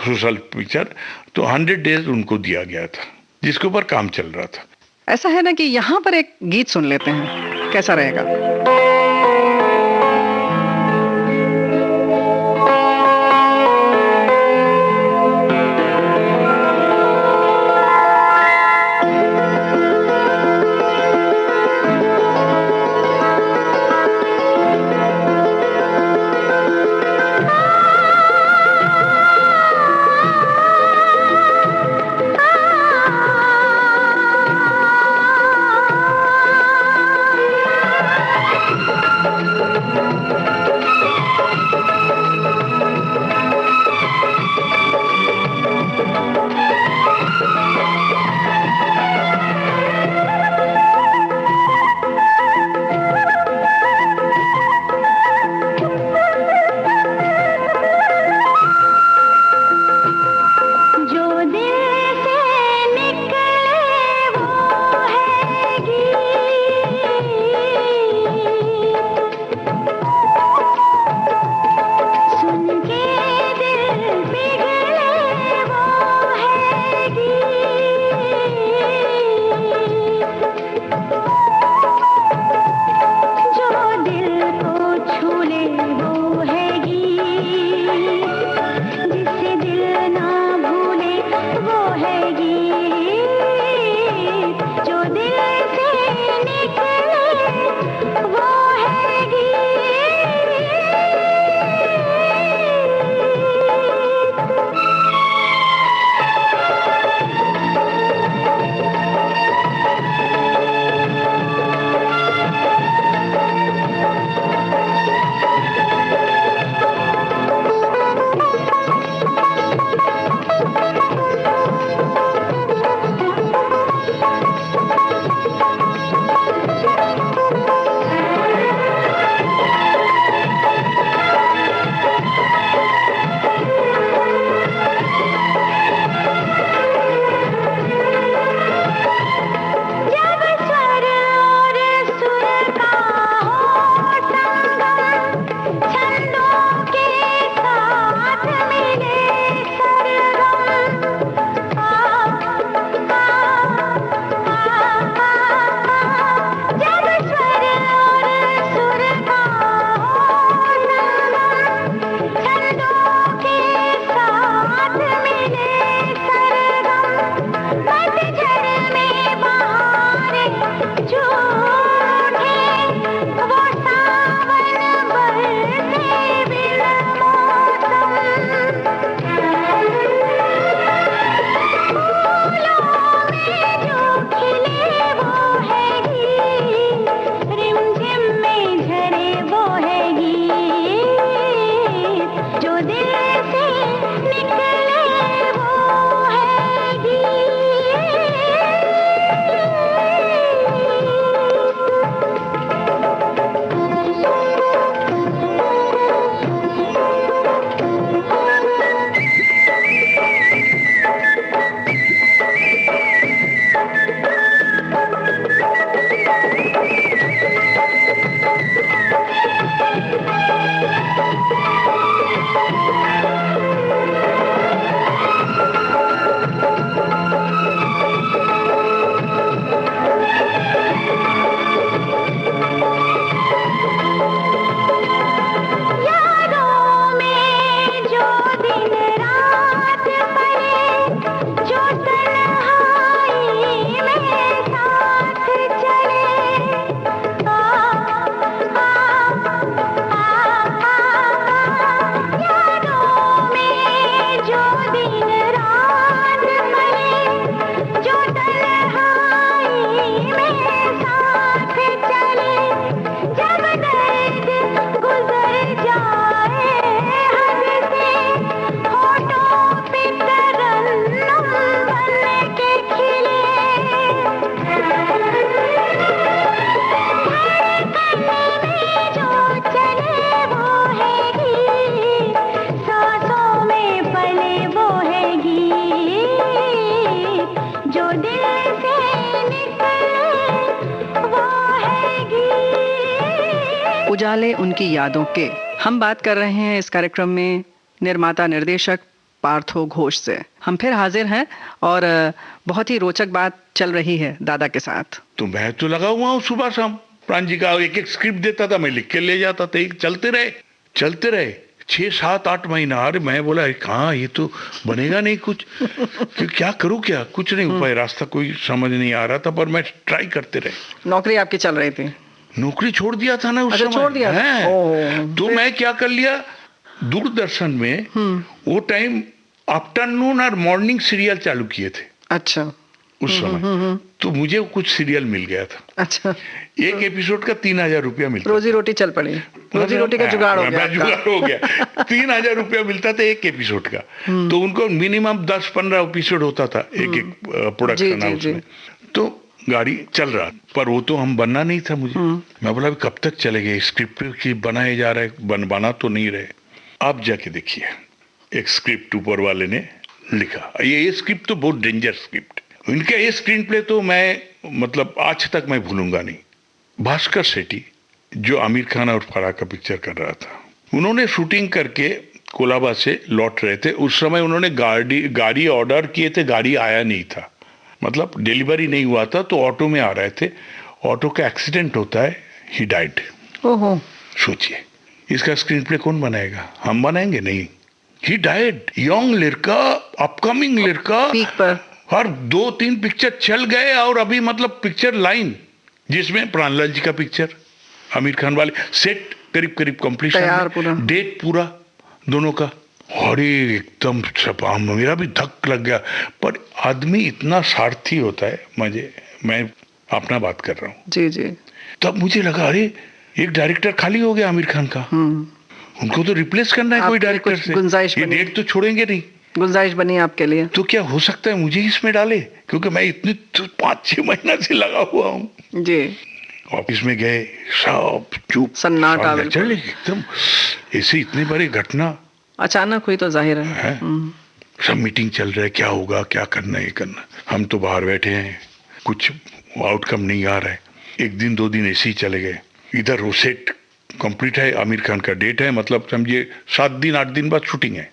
सोशल पिक्चर, तो 100 डेज उनको दिया गया था जिसके ऊपर काम चल रहा था। ऐसा है ना कि यहाँ पर एक गीत सुन लेते हैं, कैसा रहेगा? उजाले उनकी यादों के। हम बात कर रहे हैं इस कार्यक्रम में निर्माता निर्देशक पार्थो घोष से। हम फिर हाजिर हैं और बहुत ही रोचक बात चल रही है दादा के साथ। तो मैं तो लगा हुआ हूँ सुबह शाम। प्राण जी का एक एक स्क्रिप्ट देता था, मैं लिख के ले जाता था, एक चलते रहे 6-7-8 महीना। अरे मैं बोला कहाँ, ये तो बनेगा नहीं कुछ, क्या करूँ, क्या कुछ नहीं उपाय, रास्ता कोई समझ नहीं आ रहा था, पर मैं ट्राई करते रहे। नौकरी आपकी चल रही थी? नौकरी छोड़ दिया था ना उस समय। छोड़ दिया है। तो मैं क्या कर लिया, दूरदर्शन में वो टाइम आफ्टरनून और मॉर्निंग सीरियल चालू किए थे। अच्छा। उस समय तो मुझे कुछ सीरियल मिल गया था। अच्छा। एक एपिसोड का 3,000 रुपया मिलता। रोजी रोटी चल पड़ी, रोजी रोटी का जुगाड़ हो गया। जुगाड़ हो गया। 3,000 रुपया मिलता था एक एपिसोड का। तो उनको मिनिमम 10-15 एपिसोड होता था एक प्रोडक्शन हाउस में। तो गाड़ी चल रहा, पर वो तो हम बनना नहीं था मुझे। मैं बोला कब तक चलेगा, स्क्रिप्ट की बनाए जा रहे, बना तो नहीं रहे। आप जाके देखिए, एक स्क्रिप्ट ऊपर वाले ने लिखा, ये स्क्रिप्ट तो बहुत डेंजर स्क्रिप्ट। इनका ये स्क्रीन प्ले तो मैं मतलब आज तक मैं भूलूंगा नहीं। भास्कर सेठी जो आमिर खान और फराह का पिक्चर कर रहा था, उन्होंने शूटिंग करके कोलाबा से लौट रहे थे। उस समय उन्होंने गाड़ी ऑर्डर किए थे, गाड़ी आया नहीं था, मतलब डिलीवरी नहीं हुआ था। तो ऑटो में आ रहे थे, ऑटो का एक्सीडेंट होता है, ही डाइड। ओहो। सोचिए इसका स्क्रीन प्ले कौन बनाएगा, हम बनाएंगे नहीं। ही डाइड, यंग लड़का, अपकमिंग लड़का, पीक पर। हर 2-3 पिक्चर चल गए, और अभी मतलब पिक्चर लाइन जिसमें प्राणलाल जी का पिक्चर, आमिर खान वाले, सेट करीब कंप्लीशन, डेट पूरा दोनों का। अरे एकदम मेरा भी धक लग गया। पर आदमी इतना स्वार्थी होता है, मैं अपना बात कर रहा हूँ। जी जी। तब मुझे लगा अरे एक डायरेक्टर खाली हो गया आमिर खान का, उनको तो रिप्लेस करना है कोई डायरेक्टर से। गुंजाइश ये डेट तो छोड़ेंगे नहीं। गुंजाइश बनी आपके लिए। तो क्या हो सकता है मुझे इसमें डाले, क्योंकि मैं इतने 5-6 महीना से लगा हुआ हूँ जी। ऑफिस में गए, सब चुप, सन्नाटा, चले एकदम। ऐसे इतनी बड़ी घटना अचानक हुई तो जाहिर है। सब मीटिंग चल रहा है, क्या होगा, क्या करना है, ये करना। हम तो बाहर बैठे हैं, कुछ आउटकम नहीं आ रहा है। 1 दिन 2 दिन ऐसे ही चले गए। इधर रोसेट कंप्लीट है, आमिर खान का डेट है, मतलब समझिए 7 दिन 8 दिन बाद शूटिंग है।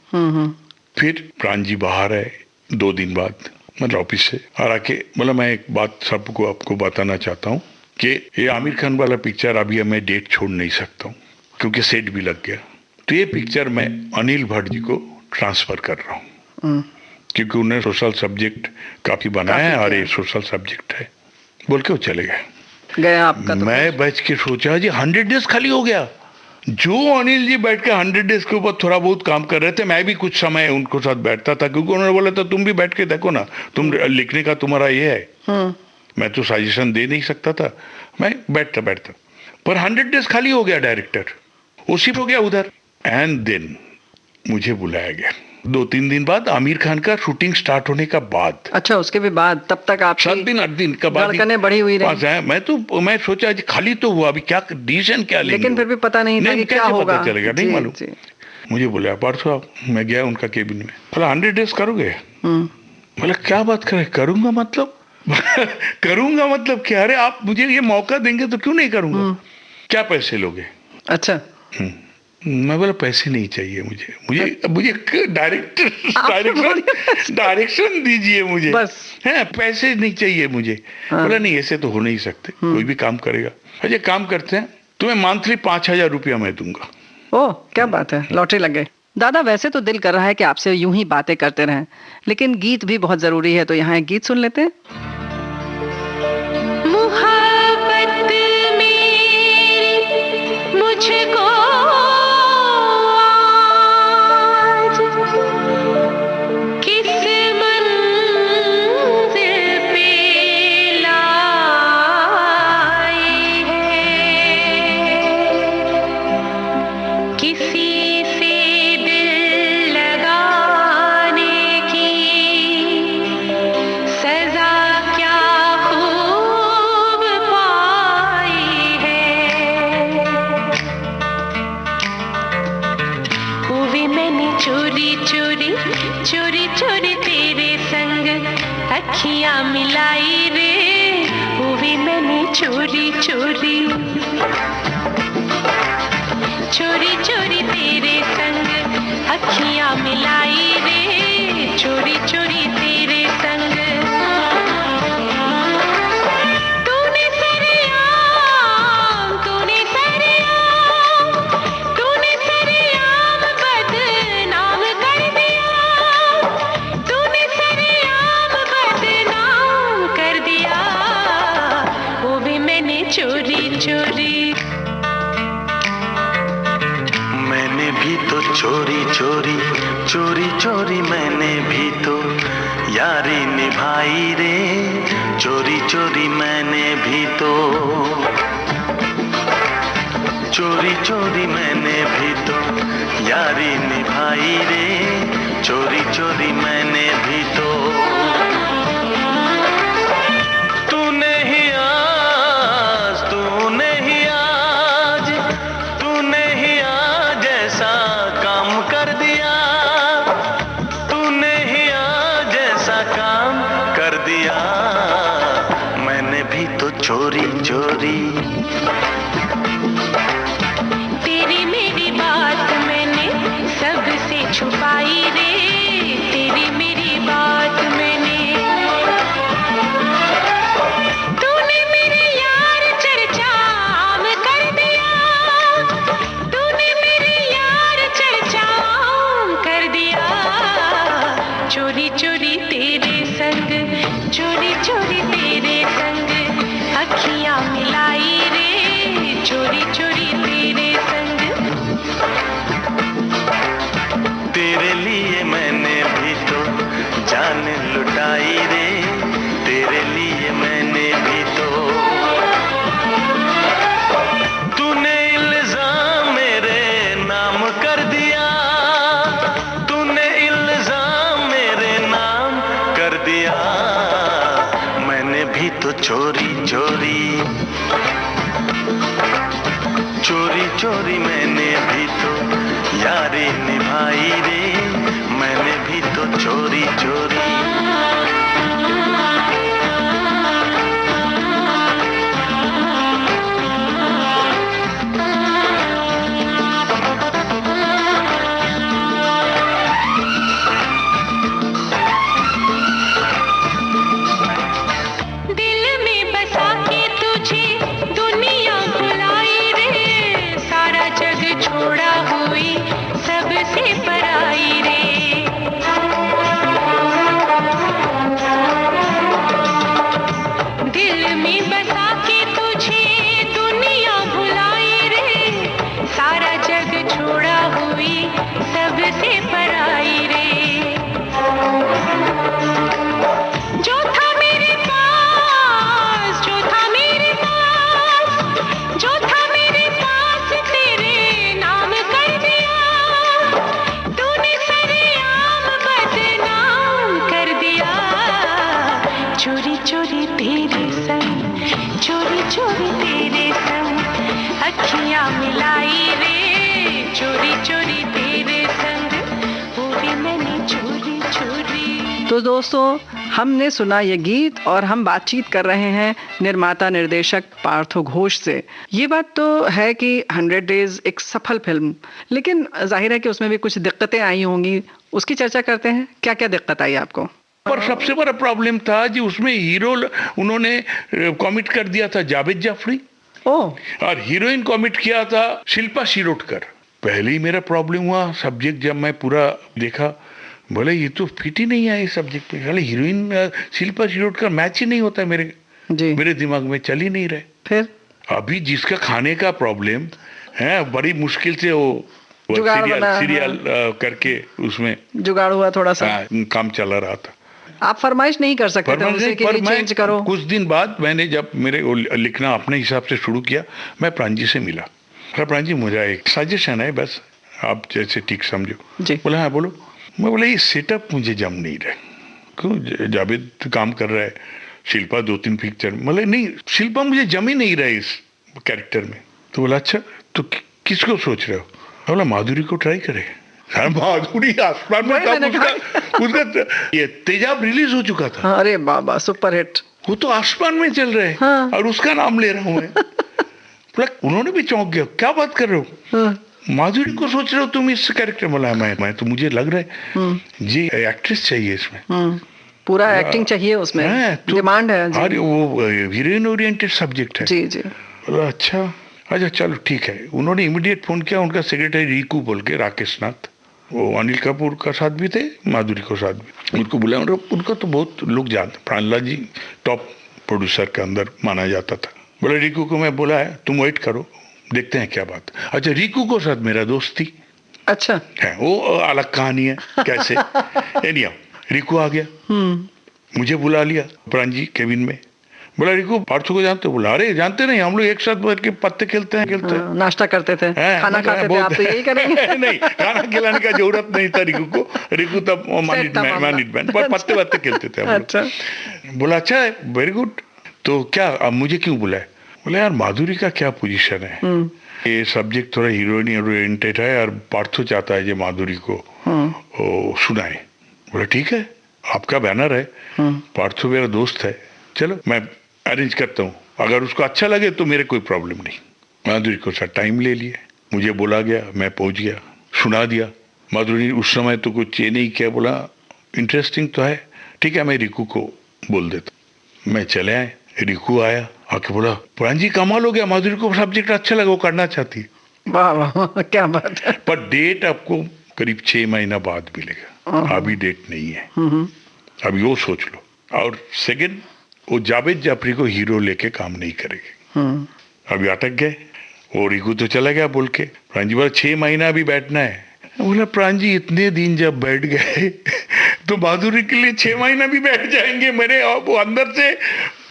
फिर प्राण जी बाहर है 2 दिन बाद, मतलब ऑफिस से और आके बोला मैं एक बात सबको आपको बताना चाहता हूँ कि ये आमिर खान वाला पिक्चर अभी मैं डेट छोड़ नहीं सकता हूँ, क्योंकि सेट भी लग गया। तो ये पिक्चर मैं अनिल भट्ट जी को ट्रांसफर कर रहा हूँ, क्योंकि उन्हें सोशल सब्जेक्ट काफी बनाया है और ये सोशल सब्जेक्ट है, बोल के वो चले गए आपका। तो मैं बैठ के सोचा जी 100 डेज खाली हो गया। जो अनिल जी बैठ के 100 डेज के ऊपर थोड़ा बहुत काम कर रहे थे, मैं भी कुछ समय उनको साथ बैठता था, क्योंकि उन्होंने बोला था तुम भी बैठ के देखो ना, तुम लिखने का तुम्हारा ये है। मैं तो सजेशन दे नहीं सकता था, मैं बैठता पर 100 डेज खाली हो गया, डायरेक्टर वो शिफ्ट हो गया उधर। एंड देन मुझे बुलाया गया 2-3 दिन बाद, आमिर खान का शूटिंग स्टार्ट होने का बाद। अच्छा, उसके भी बाद? तब तक आप 7 दिन 8 दिन का बाद बढ़ी हुई रही। मैं सोचा खाली तो हुआ, अभी क्या डिसीजन क्या लेंगे, लेकिन फिर भी पता नहीं था कि क्या होगा, पता चलेगा नहीं मालूम। मुझे बोला परसों मैं गया उनका केबिन में, बोला 100 डेज करोगे? बोला क्या बात करे, करूंगा मतलब करूंगा मतलब क्या? अरे आप मुझे ये मौका देंगे तो क्यों नहीं करूंगा। क्या पैसे लोगे? अच्छा। मैं बोला पैसे नहीं चाहिए मुझे डायरेक्शन दीजिए मुझे, बस है, पैसे नहीं चाहिए मुझे। बोला नहीं ऐसे तो हो नहीं सकते, कोई भी काम करेगा। अच्छा काम करते हैं, तुम्हें मंथली 5,000 रुपया मैं दूंगा। ओह क्या बात है, लॉटरी लग गई। दादा वैसे तो दिल कर रहा है कि आपसे यूं ही बातें करते रहें, लेकिन गीत भी बहुत जरूरी है, तो यहाँ एक गीत सुन लेते हैं। मुझको अखियां मिलाई रे, वो भी मैंने चोरी चोरी। चोरी चोरी तेरे संग अखियां मिलाई रे, चोरी चोरी तेरे संग। तूने सरेआम बदनाम कर दिया, तूने सरेआम बदनाम कर दिया, वो भी मैंने चोरी चोरी। मैंने भी तो चोरी चोरी चोरी चोरी मैंने भी तो यारी निभाई रे, चोरी चोरी मैंने भी तो, चोरी चोरी मैंने भी तो यारी निभाई रे, चोरी चोरी मैंने भी तो। तूने ही आज ऐसा काम कर दिया, तूने ही आज ऐसा काम कर दिया, मैंने भी तो चोरी चोरी। तेरी मेरी बात मैंने सबसे छुपाई रे, तेरी मेरी बात मैंने। तूने मेरे यार चर्चा आम कर दिया, तूने मेरे यार चर्चा आम कर दिया, चोरी चोरी तेरे संग, चोरी चोरी तेरे संग अखियां मिलाई रे, चोरी चोरी तेरे संग। तेरे लिए मैंने भी तो जान लुटाई रे, तेरे लिए मैंने भी तो। तूने इल्जाम मेरे नाम कर दिया, तूने इल्जाम मेरे नाम कर दिया, मैंने भी तो चोरी चोरी, चोरी चोरी मैंने भी तो यारी निभाई रे, मैंने भी तो चोरी चोरी। दिल में बसा के तुझे दुनिया बुलाई रे, सारा जग छोड़ा हुई सबसे पराई रे। दिल में बसा के तुझे दुनिया बुलाई रे, सारा जग छोड़ा हुई सबसे पराई रे। जो था मेरे पास, जो था मेरे पास, जो था मेरे पास तेरे नाम कर दिया, तूने सरेआम बदनाम कर दिया, चोरी चोरी तेरे संग, चोरी चोरी तेरे संग अखियां मिलाई रे, चोरी चोरी तेरे संग, वो भी मैंने चोरी चोरी। तो दोस्तों, हमने सुना ये गीत और हम बातचीत कर रहे हैं निर्माता निर्देशक पार्थो घोष से। ये बात तो है कि 100 डेज एक सफल फिल्म, लेकिन जाहिर है कि उसमें भी कुछ दिक्कतें आई होंगी, उसकी चर्चा करते हैं। क्या क्या दिक्कत आई आपको? पर सबसे बड़ा प्रॉब्लम था जी, उसमें हीरो उन्होंने कमिट कर दिया था जावेद जाफरी, और हीरोइन कमिट किया था शिल्पा शिरोडकर। पहले ही मेरा प्रॉब्लम हुआ सब्जेक्ट, जब मैं पूरा देखा बोले ये तो फिट ही नहीं है इस सब्जेक्ट पे, हीरोइन शिल्पा शिरोडकर मैच ही नहीं होता है मेरे दिमाग में, चल ही नहीं रहे। फिर अभी जिसका खाने का प्रॉब्लम है, बड़ी मुश्किल से वो सीरियल करके उसमें जुगाड़ हुआ, थोड़ा सा काम चला रहा था। आप फरमाइश नहीं कर सकते थे उनसे कि चेंज करो? कुछ दिन बाद मैंने जब मेरे लिखना अपने हिसाब से शुरू किया, मैं प्रांजी से मिला। प्रांजी, मुझे एक सजेशन है, बस आप जैसे ठीक समझो। बोला हाँ बोलो। मैं बोला ये सेटअप मुझे जम नहीं रहा। क्यों? जावेद काम कर रहा है, शिल्पा 2-3 पिक्चर, मतलब नहीं, शिल्पा मुझे जम ही नहीं रहा इस कैरेक्टर में। तो बोला अच्छा तो किसको सोच रहे हो? बोला माधुरी को ट्राई करे। माधुरी आसमान में था, उसका ये तेजाब रिलीज हो चुका था। अरे बाबा, सुपर हिट। वो तो आसमान में चल रहे हैं और उसका नाम ले रहा हूँ मैं। उन्होंने भी चौंक गया, क्या बात कर रहे हो? माधुरी को सोच रहे हो तुम इस कैरेक्टर? बोला मैं तो मुझे लग रहा है जी एक्ट्रेस चाहिए इसमें, पूरा एक्टिंग चाहिए उसमें, डिमांड है जी। अरे वो हीरोइन ओरिएंटेड सब्जेक्ट है। जी जी। बोला अच्छा चलो ठीक है। उन्होंने इमीडिएट फोन किया, उनका सेक्रेटरी रिकू बोल के, राकेश नाथ, वो अनिल कपूर का साथ भी थे, माधुरी को साथ भी, उनको बुलाया। उनका तो बहुत लोग जानते, प्राणलाल जी टॉप प्रोड्यूसर के अंदर माना जाता था। बोला रिकू को मैं बोला है तुम वेट करो, देखते हैं क्या बात। अच्छा, रिकू को साथ मेरा दोस्त थी। अच्छा है, वो अलग कहानी है कैसे। एनीहाउ रिकू आ गया, मुझे बुला लिया प्रांजी केबिन में। बोला रिकू पार्थो को जानते हो? बोला अरे जानते नहीं, हम लोग एक साथ बैठ के पत्ते खेलते हैं। नाश्ता करते थे, खाना खाते थे, आप तो यही करेंगे। नहीं, खाना खिलाने का जरूरत नहीं था रिकू को, रिकू तब मैनेजमेंट पर पत्ते खेलते थे हम लोग। अच्छा। बोला अच्छा है, वेरी गुड। तो क्या अब मुझे क्यों बुलाए? बोला यार माधुरी का क्या पोजीशन है, ये सब्जेक्ट थोड़ा हीरोइन ओरिएंटेड है और पार्थो चाहता है ये माधुरी को सुनाए। बोला ठीक है, आपका बैनर है, पार्थो मेरा दोस्त है, चलो मैं अरेंज करता हूँ, अगर उसको अच्छा लगे तो मेरे कोई प्रॉब्लम नहीं। माधुरी को साथ टाइम ले लिया, मुझे बोला गया, मैं पहुंच गया, सुना दिया। माधुरी उस समय तो कुछ ये नहीं किया, बोला इंटरेस्टिंग तो है, ठीक है मैं रिकू को बोल देता। मैं चले आए, रिकू आया, आके बोला प्रांजी कमाल हो गया, माधुरी को सब्जेक्ट अच्छा लगा, वो करना चाहती है। वाह वाह क्या बात है। पर डेट आपको करीब 6 महीना बाद मिलेगा, अभी डेट नहीं है, अभी वो सोच लो। और सेकंड, वो जावेद जाफरी को हीरो लेके काम नहीं करेगी, अभी अटक गए। वो रिकू तो चला गया बोल के, प्रांजी बोला 6 महीना अभी बैठना है। बोला प्रांजी इतने दिन जब बैठ गए तो माधुरी के लिए 6 महीना भी बैठ जाएंगे मेरे, वो अंदर से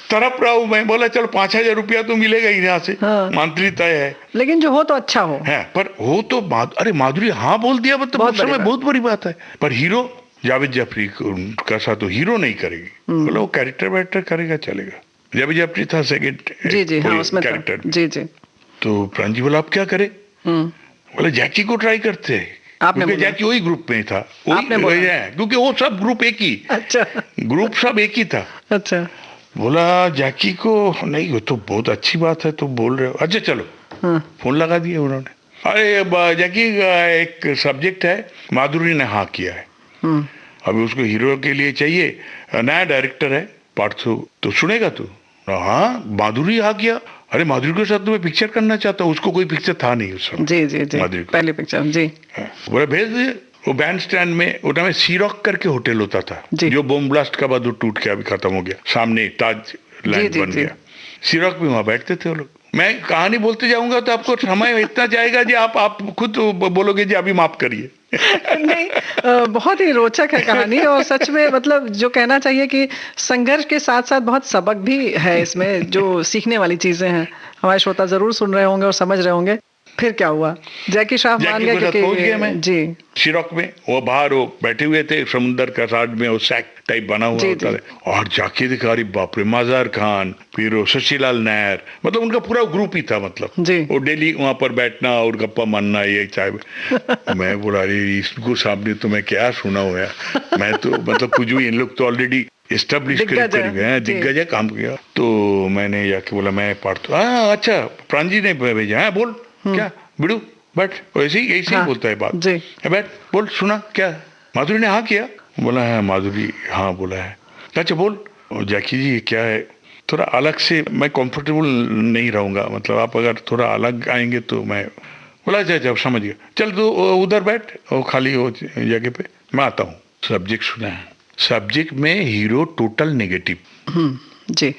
तरफ रहा हूं मैं। बोला चलो 5,000 रुपया तो मिलेगा ही यहाँ से, मंथली तय है, लेकिन जो हो तो अच्छा हो है। पर हो तो अरे माधुरी हाँ बोल दिया, मतलब उस समय बहुत बड़ी बात है। पर हीरो जावेद जाफरी का साथ तो हीरो नहीं करेगी, बोला वो कैरेक्टर वैरेक्टर करेगा, चलेगा। जावेद जाफरी था सेकंड जी हाँ उसमें कैरेक्टर जी जी। तो प्रांजी बोला आप क्या करे? बोला जैकी को ट्राई करते हैं, क्योंकि जैकी वही ग्रुप में था, वही है, क्योंकि वो सब ग्रुप एक ही। अच्छा, ग्रुप सब एक ही था। अच्छा, बोला जैकी को नहीं, वो तो बहुत अच्छी बात है, तो बोल रहे हो, अच्छा चलो। फोन लगा दिया उन्होंने, अरे जैकी का एक सब्जेक्ट है, माधुरी ने हाँ किया है, अभी उसको हीरो के लिए चाहिए, नया डायरेक्टर है पार्थो, तो सुनेगा तू? हाँ माधुरी हाँ किया, अरे माधुरी के साथ तो मैं पिक्चर करना चाहता हूँ, उसको कोई पिक्चर था नहीं उस समय। जी जी जी, माधुरी पहले पिक्चर जी। बोला भेज दिए। वो बैंड स्टैंड में उतना में सीरॉक करके होटल होता था, जो बम ब्लास्ट का बाद वो टूट के अभी खत्म हो गया, सामने ताज लैंड बन गया। सीरॉक में वहां बैठते थे वो लोग। मैं कहानी बोलते जाऊंगा तो आपको समय इतना जाएगा जी, आप खुद बोलोगे जी अभी माफ करिए। नहीं, बहुत ही रोचक है कहानी, और सच में मतलब जो कहना चाहिए कि संघर्ष के साथ साथ बहुत सबक भी है इसमें, जो सीखने वाली चीजें हैं। हमारे श्रोता जरूर सुन रहे होंगे और समझ रहे होंगे। फिर क्या हुआ? जैकी श्रॉफ मान गया कि पहुंच गया मैं जी शिरोक में, वो बाहर वो बैठे हुए थे समुद्र का साइड में, वो सैक टाइप बना हुआ होता है, और जाके देखा अरे बाप रे, मजार खान, फिर वो शशिलाल नायर, मतलब उनका पूरा ग्रुप ही था, मतलब वो डेली वहां पर बैठना और गप्पा मारना, ये चाहे। मैं बोला अरे इसको सामने तो मैं क्या सुना हुआ है, मैं तो मतलब कुछ भी, इन लोग तो ऑलरेडी एस्टेब्लिश करीब है, दिग्गज है, काम किया। तो मैंने जाके बोला मैं पार्थो, हाँ अच्छा प्रांजी ने भेजा है, बोल क्या बिड़ू बैठ, ऐसे ही बोलता है बात, बैठ बोल, सुना क्या माधुरी ने हाँ किया? बोला है माधुरी हाँ बोला है। अच्छा बोल जैकी जी क्या है, थोड़ा अलग से मैं कंफर्टेबल नहीं रहूंगा, मतलब आप अगर थोड़ा अलग आएंगे तो मैं। बोला जब समझ गया, चल तू उधर बैठ, वो खाली हो जगह पे, मैं आता हूँ। सब्जेक्ट सुना है, सब्जेक्ट में हीरो टोटल नेगेटिव, जी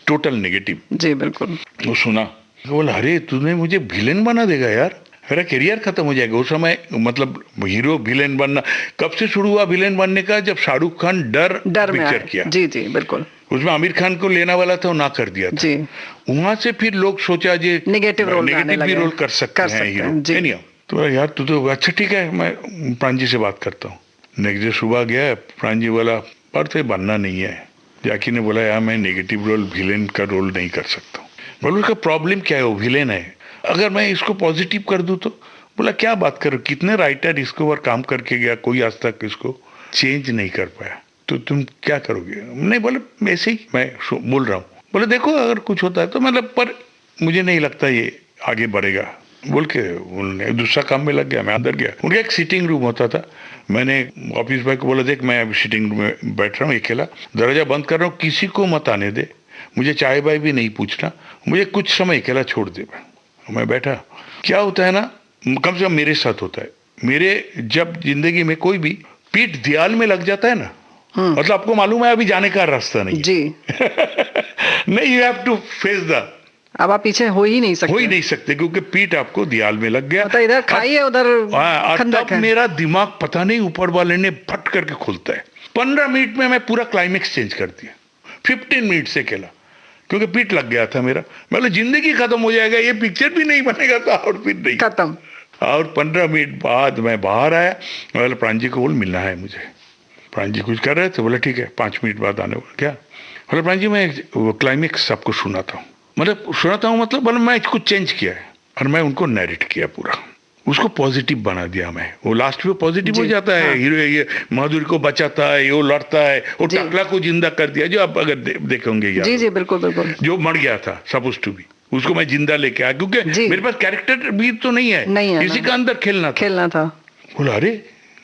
टोटल नेगेटिव, जी बिल्कुल। वो सुना, बोला अरे तूने मुझे विलेन बना देगा यार, मेरा करियर खत्म हो जाएगा। उस समय मतलब हीरो विलेन बनना कब से शुरू हुआ विलेन बनने का, जब शाहरुख खान डर पिक्चर किया, जी जी बिल्कुल, उसमें आमिर खान को लेना वाला था, वो ना कर दिया था जी। वहां से फिर लोग सोचा जी नेगेटिव भी रोल कर सकते हैं हीरो। तो यार तू तो अच्छा ठीक है, मैं प्रांजी से बात करता हूँ। नेक्स्ट डे सुबह गया, प्रांजी वाला पर तो बनना नहीं है। जैकी ने बोला यार मैं नेगेटिव रोल, विलेन का रोल नहीं कर सकता हूँ। बोला उसका प्रॉब्लम क्या है, वो विलेन है, अगर मैं इसको पॉजिटिव कर दूं तो। बोला क्या बात करो, कितने राइटर इसके ऊपर काम करके गया, कोई आज तक इसको चेंज नहीं कर पाया, तो तुम क्या करोगे? नहीं, बोले ऐसे ही मैं बोल रहा हूँ। बोले देखो अगर कुछ होता है तो, मतलब पर मुझे नहीं लगता ये आगे बढ़ेगा। बोल के उन्होंने दूसरा काम में लग गया। मैं अंदर गया, उनका एक सिटिंग रूम होता था। मैंने ऑफिस बॉय को बोला, देख मैं अभी सिटिंग रूम में बैठ रहा हूँ अकेला, दरवाजा बंद कर रहा हूँ, किसी को मत आने दे, मुझे चाय बाय भी नहीं पूछना, मुझे कुछ समय अकेला छोड़ दे। मैं बैठा। क्या होता है ना, कम से कम मेरे साथ होता है, मेरे जब जिंदगी में कोई भी पीठ दीवाल में लग जाता है ना, मतलब आपको मालूम है अभी जाने का रास्ता नहीं जी। नहीं, you have to face the, अब आप पीछे हो ही नहीं सकते, हो ही नहीं सकते, क्योंकि पीठ आपको दीवाल में लग गया। तो इधर खाई है, उधर खंडक तब है। मेरा दिमाग पता नहीं ऊपर वाले ने फट करके खुलता है। 15 मिनट में मैं पूरा क्लाइमेक्स चेंज कर दिया, 15 मिनट से अकेला, क्योंकि पीठ लग गया था मेरा। मतलब जिंदगी खत्म हो जाएगा, ये पिक्चर भी नहीं बनेगा तो और फिर नहीं खत्म। और 15 मिनट बाद मैं बाहर आया, बोला प्रांजी को बोल मिलना है मुझे। प्रांजी कुछ कर रहे थे, बोला ठीक है 5 मिनट बाद आने। क्या बोला, प्रांजी मैं वो क्लाइमेक्स सबको सुनाता हूँ, मतलब सुनाता हूँ, मतलब बोला मैं इसको चेंज किया है और मैं उनको नैरेट किया पूरा, उसको पॉजिटिव बना दिया मैं। वो लास्ट में पॉजिटिव हो जाता है, हीरो ये माधुरी को बचाता है, वो लड़ता है, वो टकला को जिंदा कर दिया, जो आप अगर देखेंगे जी जी बिल्कुल बिल्कुल, जो मर गया था सपोज टू बी, उसको मैं जिंदा लेके आया, क्योंकि मेरे पास कैरेक्टर भी तो नहीं है, इसी का अंदर खेलना था। बोला अरे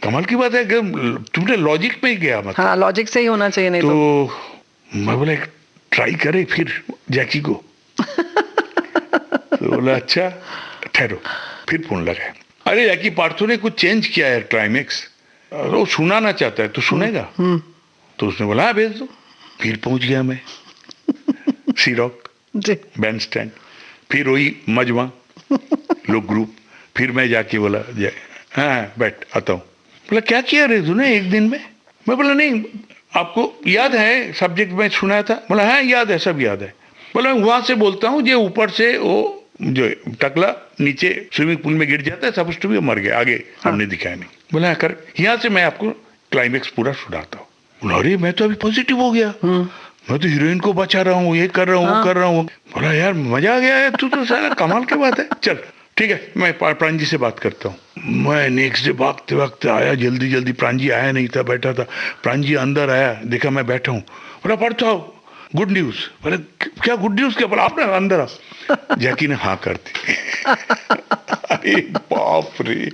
कमाल की बात है, तुमने लॉजिक में ही गया, मतलब हाँ लॉजिक से ही होना चाहिए, नहीं तो मैं बोला ट्राई करे फिर जैकी को। तो बोला अच्छा ठहरो, फिर फोन लगाया, अरे जैकी पार्थो ने कुछ चेंज किया है क्लाइमेक्स, वो सुनाना चाहता है तो सुनेगा। तो उसने बोला हाँ भेज दो। फिर पहुंच गया मैं सी रॉक बैंड स्टैंड, फिर वही मजमा लोग ग्रुप, फिर मैं जाके बोला हाँ बैठ आता हूँ। बोला क्या किया रे तूने एक दिन में? मैं बोला नहीं आपको याद है सब्जेक्ट में सुनाया था? बोला हाँ याद है, सब याद है। बोला मैं वहां से बोलता हूँ जो ऊपर से वो जो टकला नीचे स्विमिंग पूल में गिर जाता है, सपोज टू बी मर गया, आगे हमने दिखाया नहीं। बोला कर यहाँ से मैं आपको क्लाइमेक्स पूरा सुनाता हूँ। बोला अरे मैं तो अभी पॉजिटिव हो गया, मैं तो हीरोइन को बचा रहा हूँ, ये कर रहा हूँ, वो कर रहा हूँ। बोला यार मजा आ गया है, तू तो सारा कमाल की बात है, चल ठीक है मैं प्रांजी से बात करता हूँ। मैं नेक्स्ट डे भागते भागते आया, जल्दी जल्दी, प्रांजी आया नहीं था, बैठा था। प्रांजी अंदर आया, देखा मैं बैठा हूँ, बोला पढ़ता हूँ गुड न्यूज। बोले क्या गुड न्यूज? क्या? बोला आप ना अंदर आ। जैकी ने हाँ कर दी। अरे बाप रे,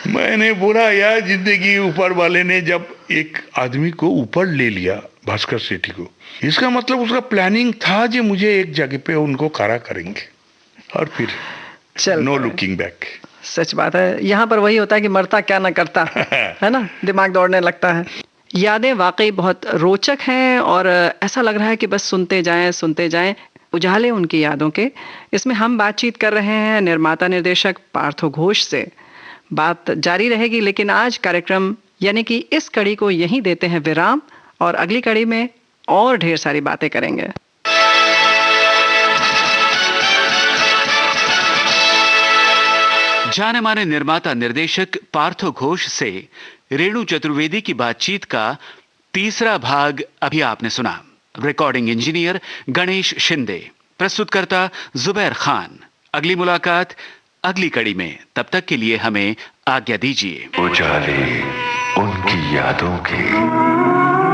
मैंने बोला यार जिंदगी ऊपर वाले ने जब एक आदमी को ऊपर ले लिया, भास्कर सेठी को, इसका मतलब उसका प्लानिंग था जो मुझे एक जगह पे उनको खड़ा करेंगे, और फिर नो लुकिंग बैक। सच बात है, यहाँ पर वही होता है कि मरता क्या ना करता, है ना, दिमाग दौड़ने लगता है। यादें वाकई बहुत रोचक हैं और ऐसा लग रहा है कि बस सुनते जाएं उजाले उनकी यादों के। इसमें हम बातचीत कर रहे हैं निर्माता निर्देशक पार्थो घोष से। बात जारी रहेगी, लेकिन आज कार्यक्रम यानी कि इस कड़ी को यहीं देते हैं विराम, और अगली कड़ी में और ढेर सारी बातें करेंगे। जाने माने निर्माता निर्देशक पार्थो घोष से रेणु चतुर्वेदी की बातचीत का तीसरा भाग अभी आपने सुना। रिकॉर्डिंग इंजीनियर गणेश शिंदे, प्रस्तुतकर्ता जुबैर खान। अगली मुलाकात अगली कड़ी में, तब तक के लिए हमें आज्ञा दीजिए। उजाले उनकी यादों के।